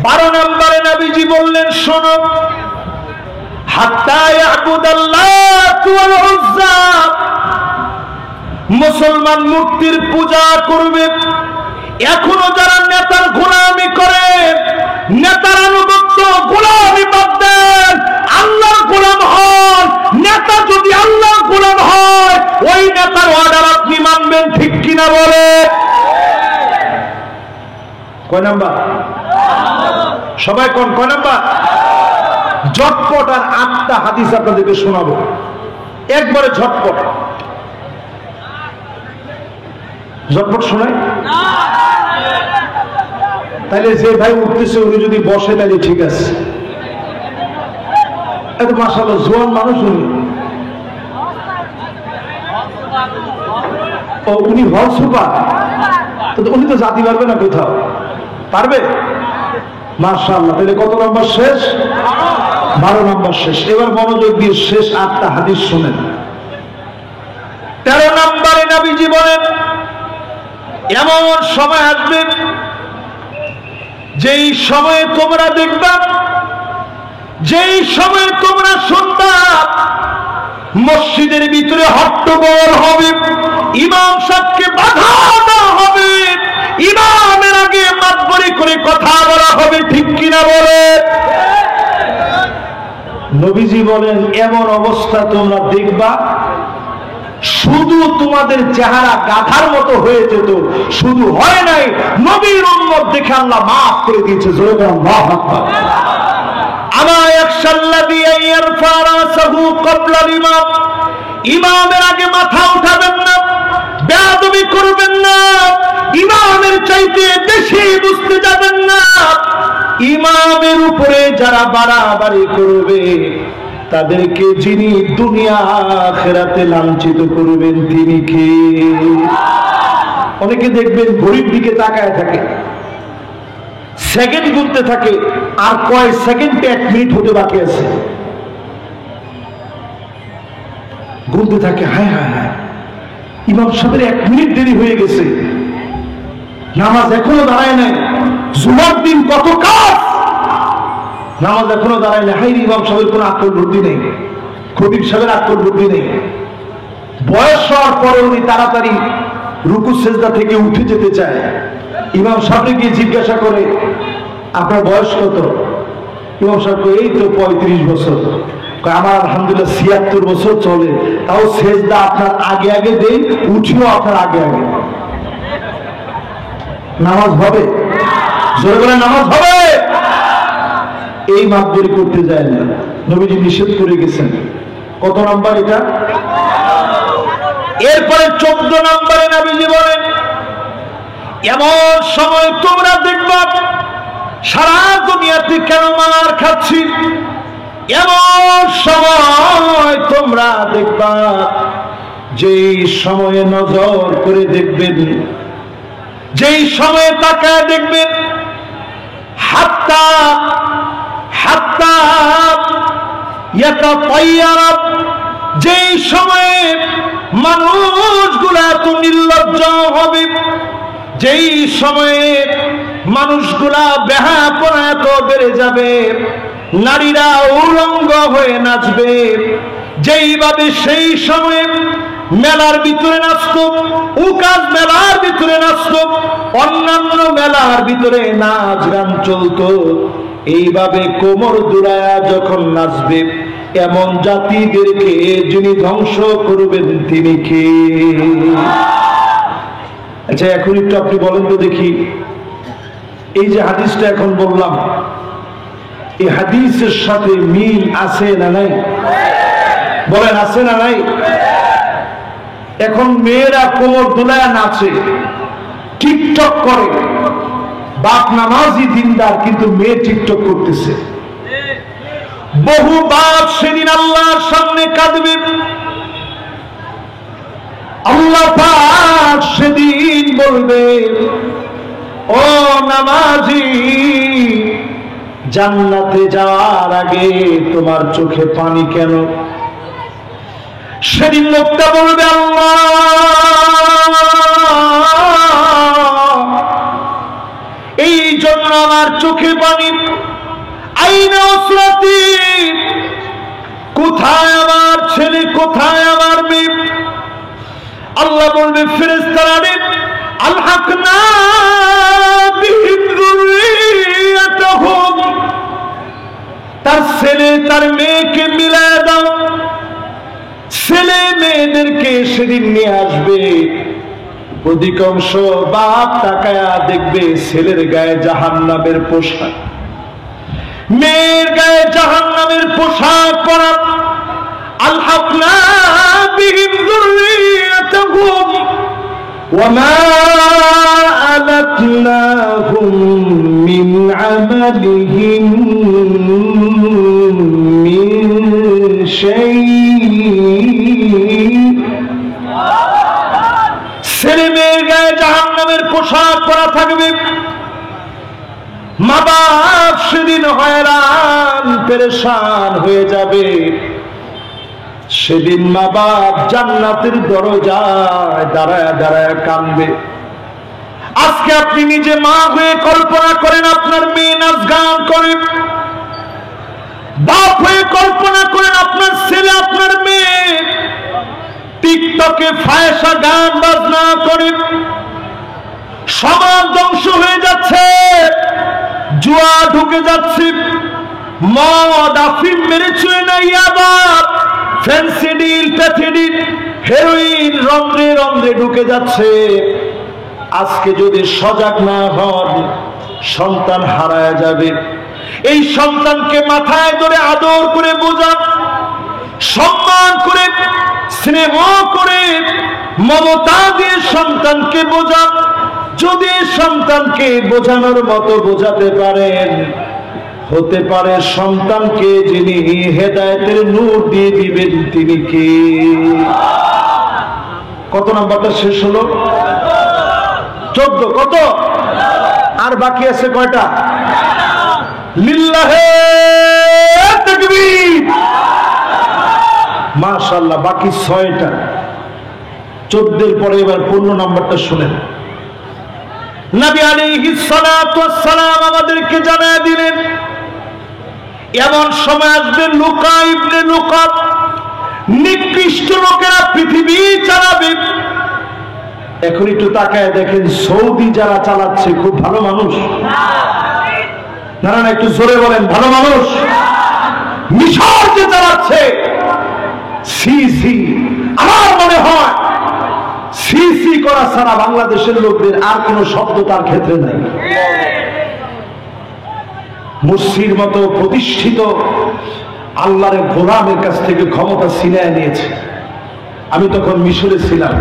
12 নম্বরে নবীজি বললেন, শোনো, হাত্তা ইয়াবুদাল্লাহ ওয়াল উজ্জা, মুসলমান মূর্তির পূজা করবে। এখনো যারা নেতার গোলামি করে, নেতার আনুগত্য, গোলামি বাদ দেন, আল্লাহর গোলাম হন। নেতা যদি আল্লাহর গোলাম হয়, ওই নেতার অর্ডার আপনি মানবেন। ঠিক কিনা বলে? কয় নাম্বার? সবাই কোন কয় নাম্বার? ঝটপট আর 8টা হাদিস আপনাদেরকে শোনাবো, একবারে ঝটপট। ঝটপট শোনাই? তাহলে যে ভাই উঠতেছে উনি যদি বসে তাহলে ঠিক আছে। এত মাশাআল্লাহ জোয়ান মানুষ উনি। ও উনি হল সুপার, উনি তো জাতি পারবে না, কোথাও পারবে? মাশাআল্লাহ। তাহলে কত নম্বর শেষ? 12 নম্বর শেষ। এবার মনোযোগ দিয়ে শেষ 8টা হাদিস শুনেন। 13 নম্বরে নবীজি বলেন, এমন সময় আসবে যেই সময়ে তোমরা দেখবা, যেই সময়ে তোমরা শুনবা মসজিদের ভিতরে হট্টগোল হবে, ইমাম সাহেবকে বাধা দেওয়া হবে, ইমামের আগে মাতবরি করে কথা বলা হবে। ঠিক কিনা বলে? নবীজি বলেন, এমন অবস্থা তোমরা দেখবা, শুধু তোমাদের চেহারা গাধার মতো হয়ে যেত, শুধু হয় নাই, নবীর উম্মত দেখে আল্লাহ মাফ করে দিয়েছে। জোরে বলেন আল্লাহু আকবার। আমা ইয়াখশাল্লাযী ইয়ারফা রাসাহু ক্বাবলা ইমাম, ইমামের আগে মাথা উঠাবেন না, বেয়াদবি করবেন না, ইমামের চাইতে বেশি বুঝতে যাবেন না। ইমামের উপরে যারা বাড়াবাড়ি করবে তাদেরকে যিনি দুনিয়া আখিরাতে লাঞ্ছিত করবেন তিনি কে? অনেকে দেখবেন ঘড়ির দিকে তাকায় থাকে, সেকেন্ড গুনতে থাকে, আর কয় সেকেন্ডে 1 মিনিট হতে বাকি আছে, গুনতে থাকে। হায় হায় হায়, ইমাম সাহেবের 1 মিনিট দেরি হয়ে গেছে, নামাজ এখনো দাঁড়ায় নাই, জুমার দিন কত কাজ, নামাজ এখনো দাঁড়ায় নাই। হাই, ইমাম সাহেবের কোনো আকল বুদ্ধি নেই, খতিব সাহেবের আকল বুদ্ধি নেই। বয়স হওয়ার পরে উনি তাড়াতাড়ি রুকু সেজদা থেকে উঠে যেতে চায়। ইমাম সাহেবকে গিয়ে জিজ্ঞাসা করে, আপনার বয়স কত? ইমাম সাহেব কয়, এই তো 35 বছর। আমার আলহামদুলিল্লাহ 76 বছর চলে, তাও সেজদা আপনার আগে আগে দেই, উঠিও আপনার আগে আগে। নামাজ হবে? জোরে বলে নামাজ হবে? এই মাপদড়ি করতে যায় না, নবীজি নিষেধ করে গেছেন। কত নাম্বার এটা? এরপরে 14 নম্বরে নবীজি বলেন, এমন সময় তোমরা দেখবা, সারা দুনিয়াতে কেন মার খাচ্ছি, এমন সময় তোমরা দেখবা যেই সময়ে নজর করে দেখবেন, যেই সময়ে তাকায় দেখবেন, হাত্তা হাত্তা ইয়াতাতায়্যারা, যেই সময়ে মানুষগুলা এত নির্লজ্জ হবে, যেই সময়ে মানুষগুলা বেহাপনা এত বেড়ে যাবে, নারীরা উলঙ্গ হয়ে নাচবে, যেইভাবে সেই সময়ে মেলার ভিতরে নাচত, উকাজ মেলার ভিতরে নাচত, অন্যান্য মেলার ভিতরে নাচ গান চলতো, এইভাবে কোমর দুড়ায়া যখন নাচবে, এমন জাতিদেরকে যিনি ধ্বংস করবেন তিনি কে? আচ্ছা, এখন একটু আপনি বলেন তো দেখি, এই যে হাদিসটা এখন বললাম, এই হাদিসের সাথে মিল আছে না নাই? বলেন, আছে না নাই? এখন মেয়েরা কোমর দুলায়া নাচে, টিকটক করে, বাপ নামাজি দিনদার, কিন্তু মেয়ে টিকটক করতেছে। বহু বাপ সেদিন আল্লাহর সামনে কাঁদবে, আল্লাহ পাক সেদিন বলবে, ও নামাজি, জান্নাতে যাওয়ার আগে তোমার চোখে পানি কেন? সেদিন লোকটা বলবে, আল্লাহ, এই জন্য আমার চোখে পানি। আইনা উসরাতি, কোথায় আমার ছেলে, কোথায় আমার মেয়ে? আল্লাহ বলবে, ফেরেশতারা রে, আলহাকনা বিহিম যুররিয়াতাহুম, তার ছেলে তার মেয়েকে মিলায় দাও। ছেলে মেয়েদেরকে সেদিন নিয়ে আসবে, অধিকাংশ বাপ তাকায়া দেখবে ছেলের গায়ে জাহান্নামের পোশাক, মেয়ের গায়ে জাহান্নামের পোশাক পরা। আলহাকনা বিহিম যুররিয়াতাহুম ওয়া মা আলাতনাহুম মিন আমালিহিম মিন শাই। ছেলে মেয়ের গায়ে জাহান্নামের পোশাক পরা থাকবে। মা বাপ সেদিন হয়রান পেরেশান হয়ে যাবে। সেদিন মা বাপ জান্নাতের দরজায় দাঁড়ায় দাঁড়ায় কাঁদবে। আজকে আপনি নিজে মা হয়ে কল্পনা করেন আপনার মেয়ে নাচ গান করে, বাপ হয়ে কল্পনা করেন আপনার ছেলে আপনার মেয়ে টিকটকে ফায়সা গান বাজনা করে। সমাজ ধ্বংস হয়ে যাচ্ছে, জুয়া ঢুকে যাচ্ছে, মদ আফিম মেরে চুয়ে না, ইয়াবা ফেন্সিডিল প্যাথিডিল হেরোইন রন্ধ্রে রন্ধ্রে ঢুকে যাচ্ছে। আজকে যদি সজাগ না হন সন্তান হারায় যাবে। এই সন্তানকে মাথায় ধরে আদর করে বোঝান, সম্মান করে স্নেহ করে মমতা দিয়ে সন্তানকে বোঝান। যদি সন্তানকে বোঝানোর মতো বোঝাতে পারেন, হতে পারে সন্তানকে যিনি হেদায়েতের নূর দিয়ে দিবেন তিনি কে? কত নাম্বারটা শেষ হলো? 14। কত? আর বাকি আছে কয়টা? লিল্লাহে তাকবীর। মাশাআল্লাহ, বাকি 6টা। 14 পরে এবার 15 নাম্বারটা শুনেন। নবী আলাইহিস সালাতু ওয়াস সালাম আমাদেরকে জানায় দিলেন এমন সময় আসবে লুকা ইবনে লুকা, নিকৃষ্ট লোকেরা পৃথিবী চালাবে। এখন একটু তাকায় দেখেন, সৌদি যারা চালাচ্ছে খুব ভালো মানুষ না? না, একটু জোরে বলেন, ভালো মানুষ? মিশর যে চালাচ্ছে, সিসি, আমার মনে হয় সিসি করা ছাড়া বাংলাদেশের লোকদের আর কোন শব্দ তার ক্ষেত্রে নাই। মুর্সির মতো প্রতিষ্ঠিত আল্লাহর গোলামের কাছ থেকে ক্ষমতা ছিনিয়ে নিয়েছে। আমি তখন মিশরে ছিলাম,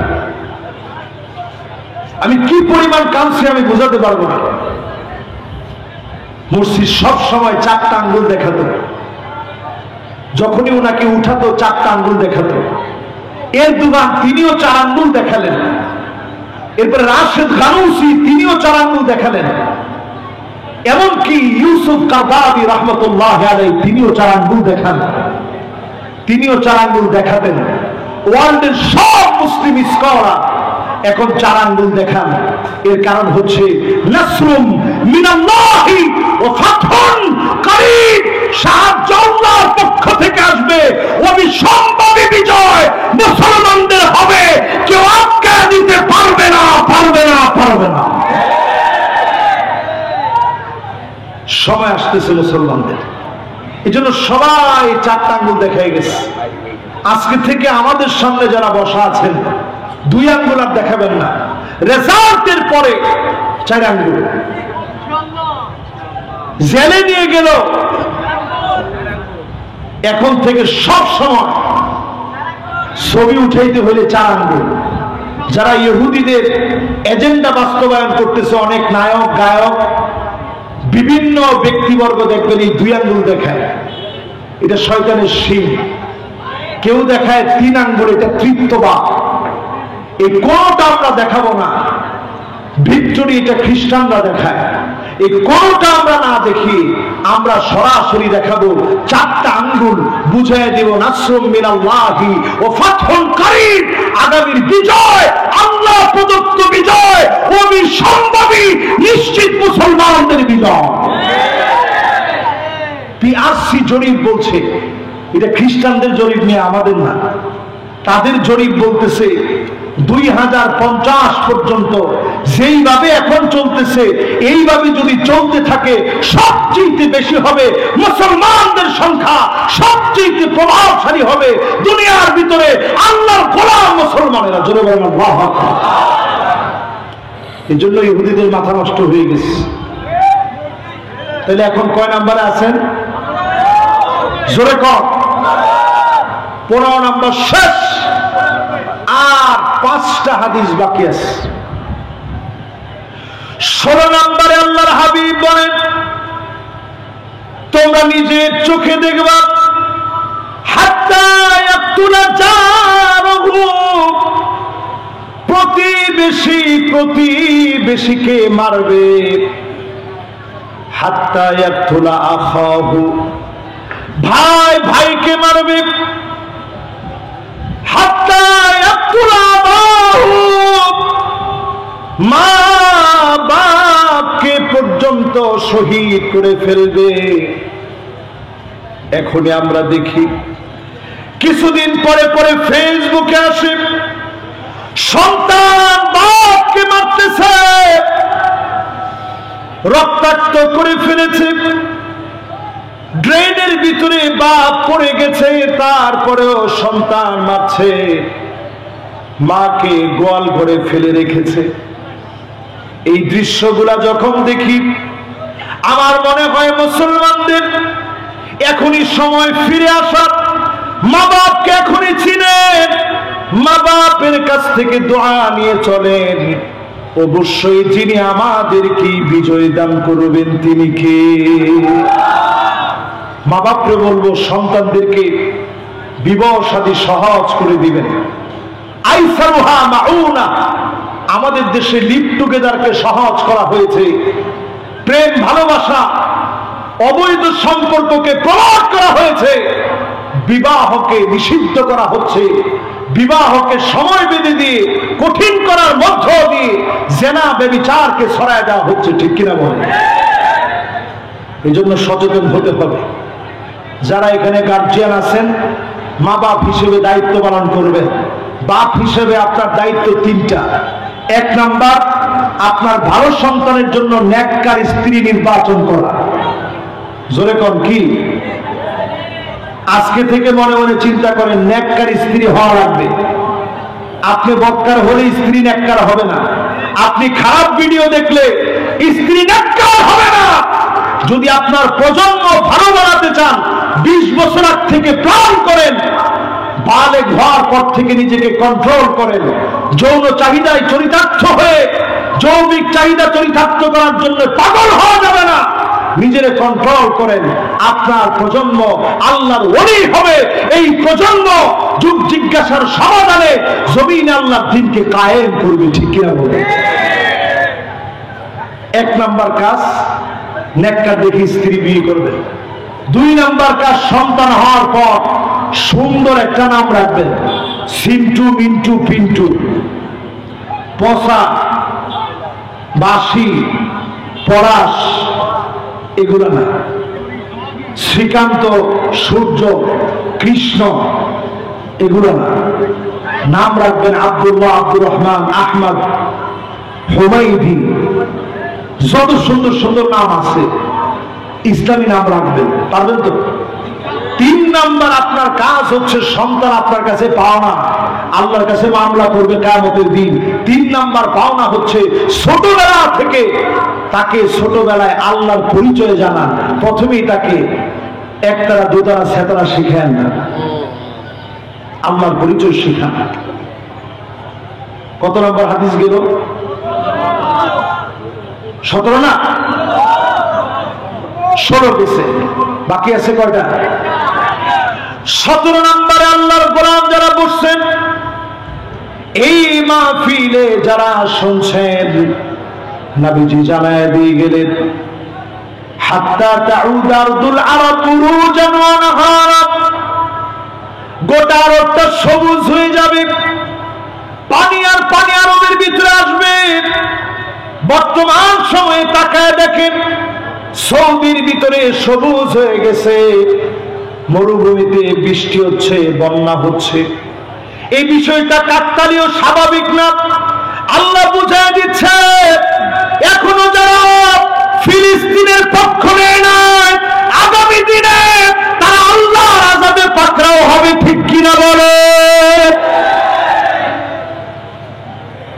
আমি কি পরিমাণ কাঁদছি আমি বোঝাতে পারবো না। মুর্সি সব সময় 4টা আঙ্গুল দেখাতো, যখনই ওনাকে উঠাতো 4টা আঙ্গুল দেখাতো। এরদোগান তিনিও 4 আঙ্গুল দেখালেন। এরপরে রাশেদ গানুসি তিনিও 4 আঙ্গুল দেখালেন। এমনকি ইউসুফ কারদাবি রাহমাতুল্লাহ আলাইহি তিনিও 4 আঙ্গুল দেখান। তিনিও 4 আঙ্গুল দেখাতেন। ওয়ার্ল্ডের সব মুসলিম স্কলার এখন 4 আঙ্গুল দেখান। এর কারণ হচ্ছে নাসরুম মিনাল্লাহি ওয়া ফাতহুন করিব, সাহায্য আল্লাহর পক্ষ থেকে আসবে, অবিসম্ভাবী বিজয় মুসলমানদের হবে, কেউ আটকে দিতে পারবে না, পারবে না, পারবে না। সময় আসতেছে মুসলমানদের, এই জন্য সবাই 4টা আঙ্গুল দেখাই গেছে। আজকে থেকে আমাদের সামনে যারা বসা আছেন 2 আঙ্গুল আর দেখাবেন না। রেজাল্টের পরে 4 আঙ্গুল। জেলে নিয়ে গেল, এখন থেকে সব সময় ছবি উঠাইতে হলে 4 আঙ্গুল। যারা ইহুদিদের এজেন্ডা বাস্তবায়ন করতেছে, অনেক নায়ক গায়ক বিভিন্ন ব্যক্তিবর্গ দেখবেন এই 2 আঙ্গুল দেখায়, এটা শয়তানের শিং। কেউ দেখায় 3 আঙ্গুল, এটা তৃপ্তবাদ। এই কোনটা আমরা দেখাবো না। ভিক্টোরি এটা খ্রিস্টানরা দেখায়, এই কোনটা আমরা না দেখি, আমরা সরাসরি দেখাবো 4টা আঙ্গুল, বুঝায় দেব নাসরুম মিনাল্লাহি ওয়া ফাতহুন করিব, আগামীর বিজয়, আল্লাহ প্রদত্ত বিজয়, অবিসম্ভাবী নিশ্চিত মুসলমানদের বিজয়। পিআরসি জরিপ বলছে, এটা খ্রিস্টানদের জরিপ নিয়ে, আমাদের না। তাদের জরিপ বলতেছে 2050 পর্যন্ত যেইভাবে এখন চলতেছে, এইভাবে যদি চলতে থাকে সবচেয়ে বেশি হবে মুসলমানদের সংখ্যা, সবচেয়ে প্রভাবশালী হবে দুনিয়ার ভিতরে আল্লাহর গোলাম মুসলমানেরা। জোরে বলেন আল্লাহু আকবার। এই জন্য ইহুদিদের মাথা নষ্ট হয়ে গেছে। তাহলে এখন কয় নাম্বারে আছেন? জোরে কর। 15 নাম্বার শেষ, আর 5টা হাদিস বাকি আছে। 16 নম্বরে আল্লাহর হাবিব বলেন, তোমরা নিজের চোখে দেখবা হাত্তা ইয়াকতুলা জারহু, প্রতিবেশী প্রতিবেশীকে মারবে। হাত্তা ইয়াকতুলা আখাহু, ভাই ভাইকে মারবে। হাত্তা ইয়াকতুলা আবাহু, মা বাপকে পর্যন্ত শহীদ করে ফেলবে। এখনই আমরা দেখি, কিছুদিন পরে পরে ফেসবুকে আসে সন্তান বাপকে মারতেছে, রক্তাক্ত করে ফেলেছে, ড্রেনের ভিতরে বাপ পড়ে গেছে, তারপরেও সন্তান মারছে, মাকে গোয়াল ঘরে ফেলে রেখেছে। এই দৃশ্যগুলা যখন দেখি আমার মনে হয় মুসলমানদের এখনই সময় ফিরে আসার। মা বাপকে এখনই চিনেন, মা বাপের কাছ থেকে দোয়া নিয়ে চলেন। অবশ্যই যিনি আমাদেরকে বিজয় দান করবেন তিনি কে? মা বাপকে বলবো সন্তানদেরকে বিবাহ শাদী সহজ করে দিবেন। আইসারুহা মাউনা, আমাদের দেশে লিভ টুগেদারকে সহজ করা হয়েছে। প্রেম ভালোবাসা অবৈধ সম্পর্ককে প্রমাণ করা হয়েছে। বিবাহকে নিষিদ্ধ করা হচ্ছে। বিবাহকে সময় বেঁধে দিয়ে কঠিন করার মধ্য দিয়ে জেনা ব্যভিচারকে ছড়ায় দেওয়া হচ্ছে। ঠিক কিনা বলেন? এই জন্য সচেতন হতে হবে। যারা এখানে গার্জিয়ান আছেন, মা বাপ হিসেবে দায়িত্ব পালন করবেন। বাপ হিসেবে আপনার দায়িত্ব তিনটা। এক নাম্বার, আপনার ভালো সন্তানের জন্য নেককার স্ত্রী নির্বাচন করা। জোরে কোন কি? আজকে থেকে মনে মনে চিন্তা করেন নেককার স্ত্রী হওয়া লাগবে। আপনি বক্কার হলে স্ত্রী নেককার হবে না। আপনি খারাপ ভিডিও দেখলে স্ত্রী নেককার হবে না। যদি আপনার প্রজন্ম ভালো বানাতে চান, 20 বছর আগ থেকে প্ল্যান করেন, বালেগ হওয়ার পর থেকে নিজেকে কন্ট্রোল করেন। যৌন চাহিদায় চরিতার্থ হয়ে যৌবিক চাহিদা চরিতার্থ করার জন্য পাগল হওয়া যাবে না। নিজেরে কন্ট্রোল করেন। আপনার প্রজন্ম আল্লাহর ওলি হবে। এই প্রজন্ম যুগ জিজ্ঞাসার সমাধানে জমিনে আল্লাহর দ্বীনকে কায়েম করবে। ঠিক কিনা বলে? এক নাম্বার কাজ, নেককার দেখে স্ত্রী বিয়ে করবে। 2 নাম্বার কাজ, সন্তান হওয়ার পর সুন্দর একটা নাম রাখবেন। সিন্টু, মিন্টু, পিন্টু, পসা, বাসি, পরাশ, এগুলো না। শ্রীকান্ত, সূর্য, কৃষ্ণ, এগুলো না। নাম রাখবেন আব্দুল্লাহ, আব্দুর রহমান, আহমদ, হুমায়ুদি, যত সুন্দর সুন্দর নাম আছে ইসলামী নাম রাখবেন। পারবেন তো? 3 নাম্বার, আপনার কাজ হচ্ছে সন্তান আপনার কাছে পাওনা, আল্লাহর কাছে মামলা করবে কিয়ামতের দিন। 3 নাম্বার পাওনা হচ্ছে ছোটবেলা থেকে তাকে ছোটবেলায় আল্লাহর পরিচয় জানান। প্রথমেই তাকে একতারা, দুতারা, সেতারা শিখান না, আল্লাহর পরিচয় শিখান। কত নম্বর হাদিস গেল? 17 না? 16 গেছে, বাকি আছে কয়টা? 17 নম্বরে আল্লাহর গোলাম যারা বসছেন, এই মাহফিলে যারা শুনছেন, নবীজি জানায় দিয়ে গেলেন, হাত্তা তাউদ আরদুল আরব উরুজান ওয়া নাহারা, গোটা আরবটা সবুজ হয়ে যাবে। পানি আর পানি আরবের ভিতরে আসবে। বর্তমান সময়ে তাকায় দেখেন, সৌদির ভিতরে সবুজ হয়ে গেছে। মরুভূমিতে বৃষ্টি হচ্ছে, বন্যা হচ্ছে। এই বিষয়টা কাকতালীয়, স্বাভাবিক না। আল্লাহ বুঝায় দিচ্ছে, এখনো যারা ফিলিস্তিনের পক্ষ নেয় নাই, আগামী দিনে তারা আল্লাহর আযাবে পাকড়াও হবে। ঠিক কিনা বলে?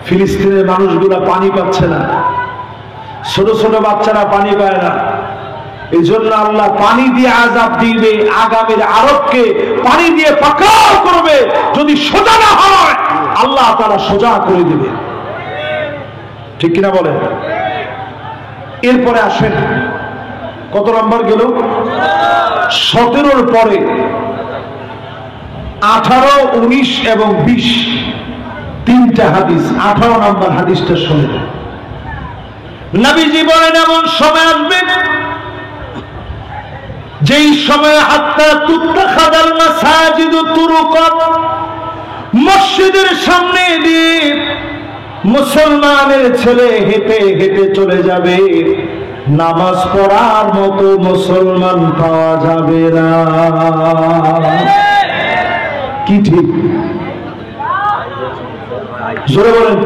ফিলিস্তিনের মানুষগুলা পানি পাচ্ছে না, ছোট ছোট বাচ্চারা পানি পায় না। এই জন্য আল্লাহ পানি দিয়ে আযাব দিবে। আগামীর আরবকে পানি দিয়ে পাকড়াও করবে। যদি সোজা না হয় আল্লাহ তাআলা সোজা করে দিবে। ঠিক কিনা বলেন? এরপরে আসেন, কত নম্বর গেল? 17-র পরে 18, 19 এবং 20, 3টা হাদিস। 18 নম্বর হাদিসটা শুনেন। নবীজি বলেন, এমন সময় আসবে যেই সময় হাত্তা তুত্তাখাযাল মাসাজিদু তুরুকাত, মসজিদের সামনে দিয়ে মুসলমানের ছেলে হেঁটে হেঁটে চলে যাবে। নামাজ পড়ার মতো মুসলমান পাওয়া যাবে না। কি ঠিক? জোরে বলেন।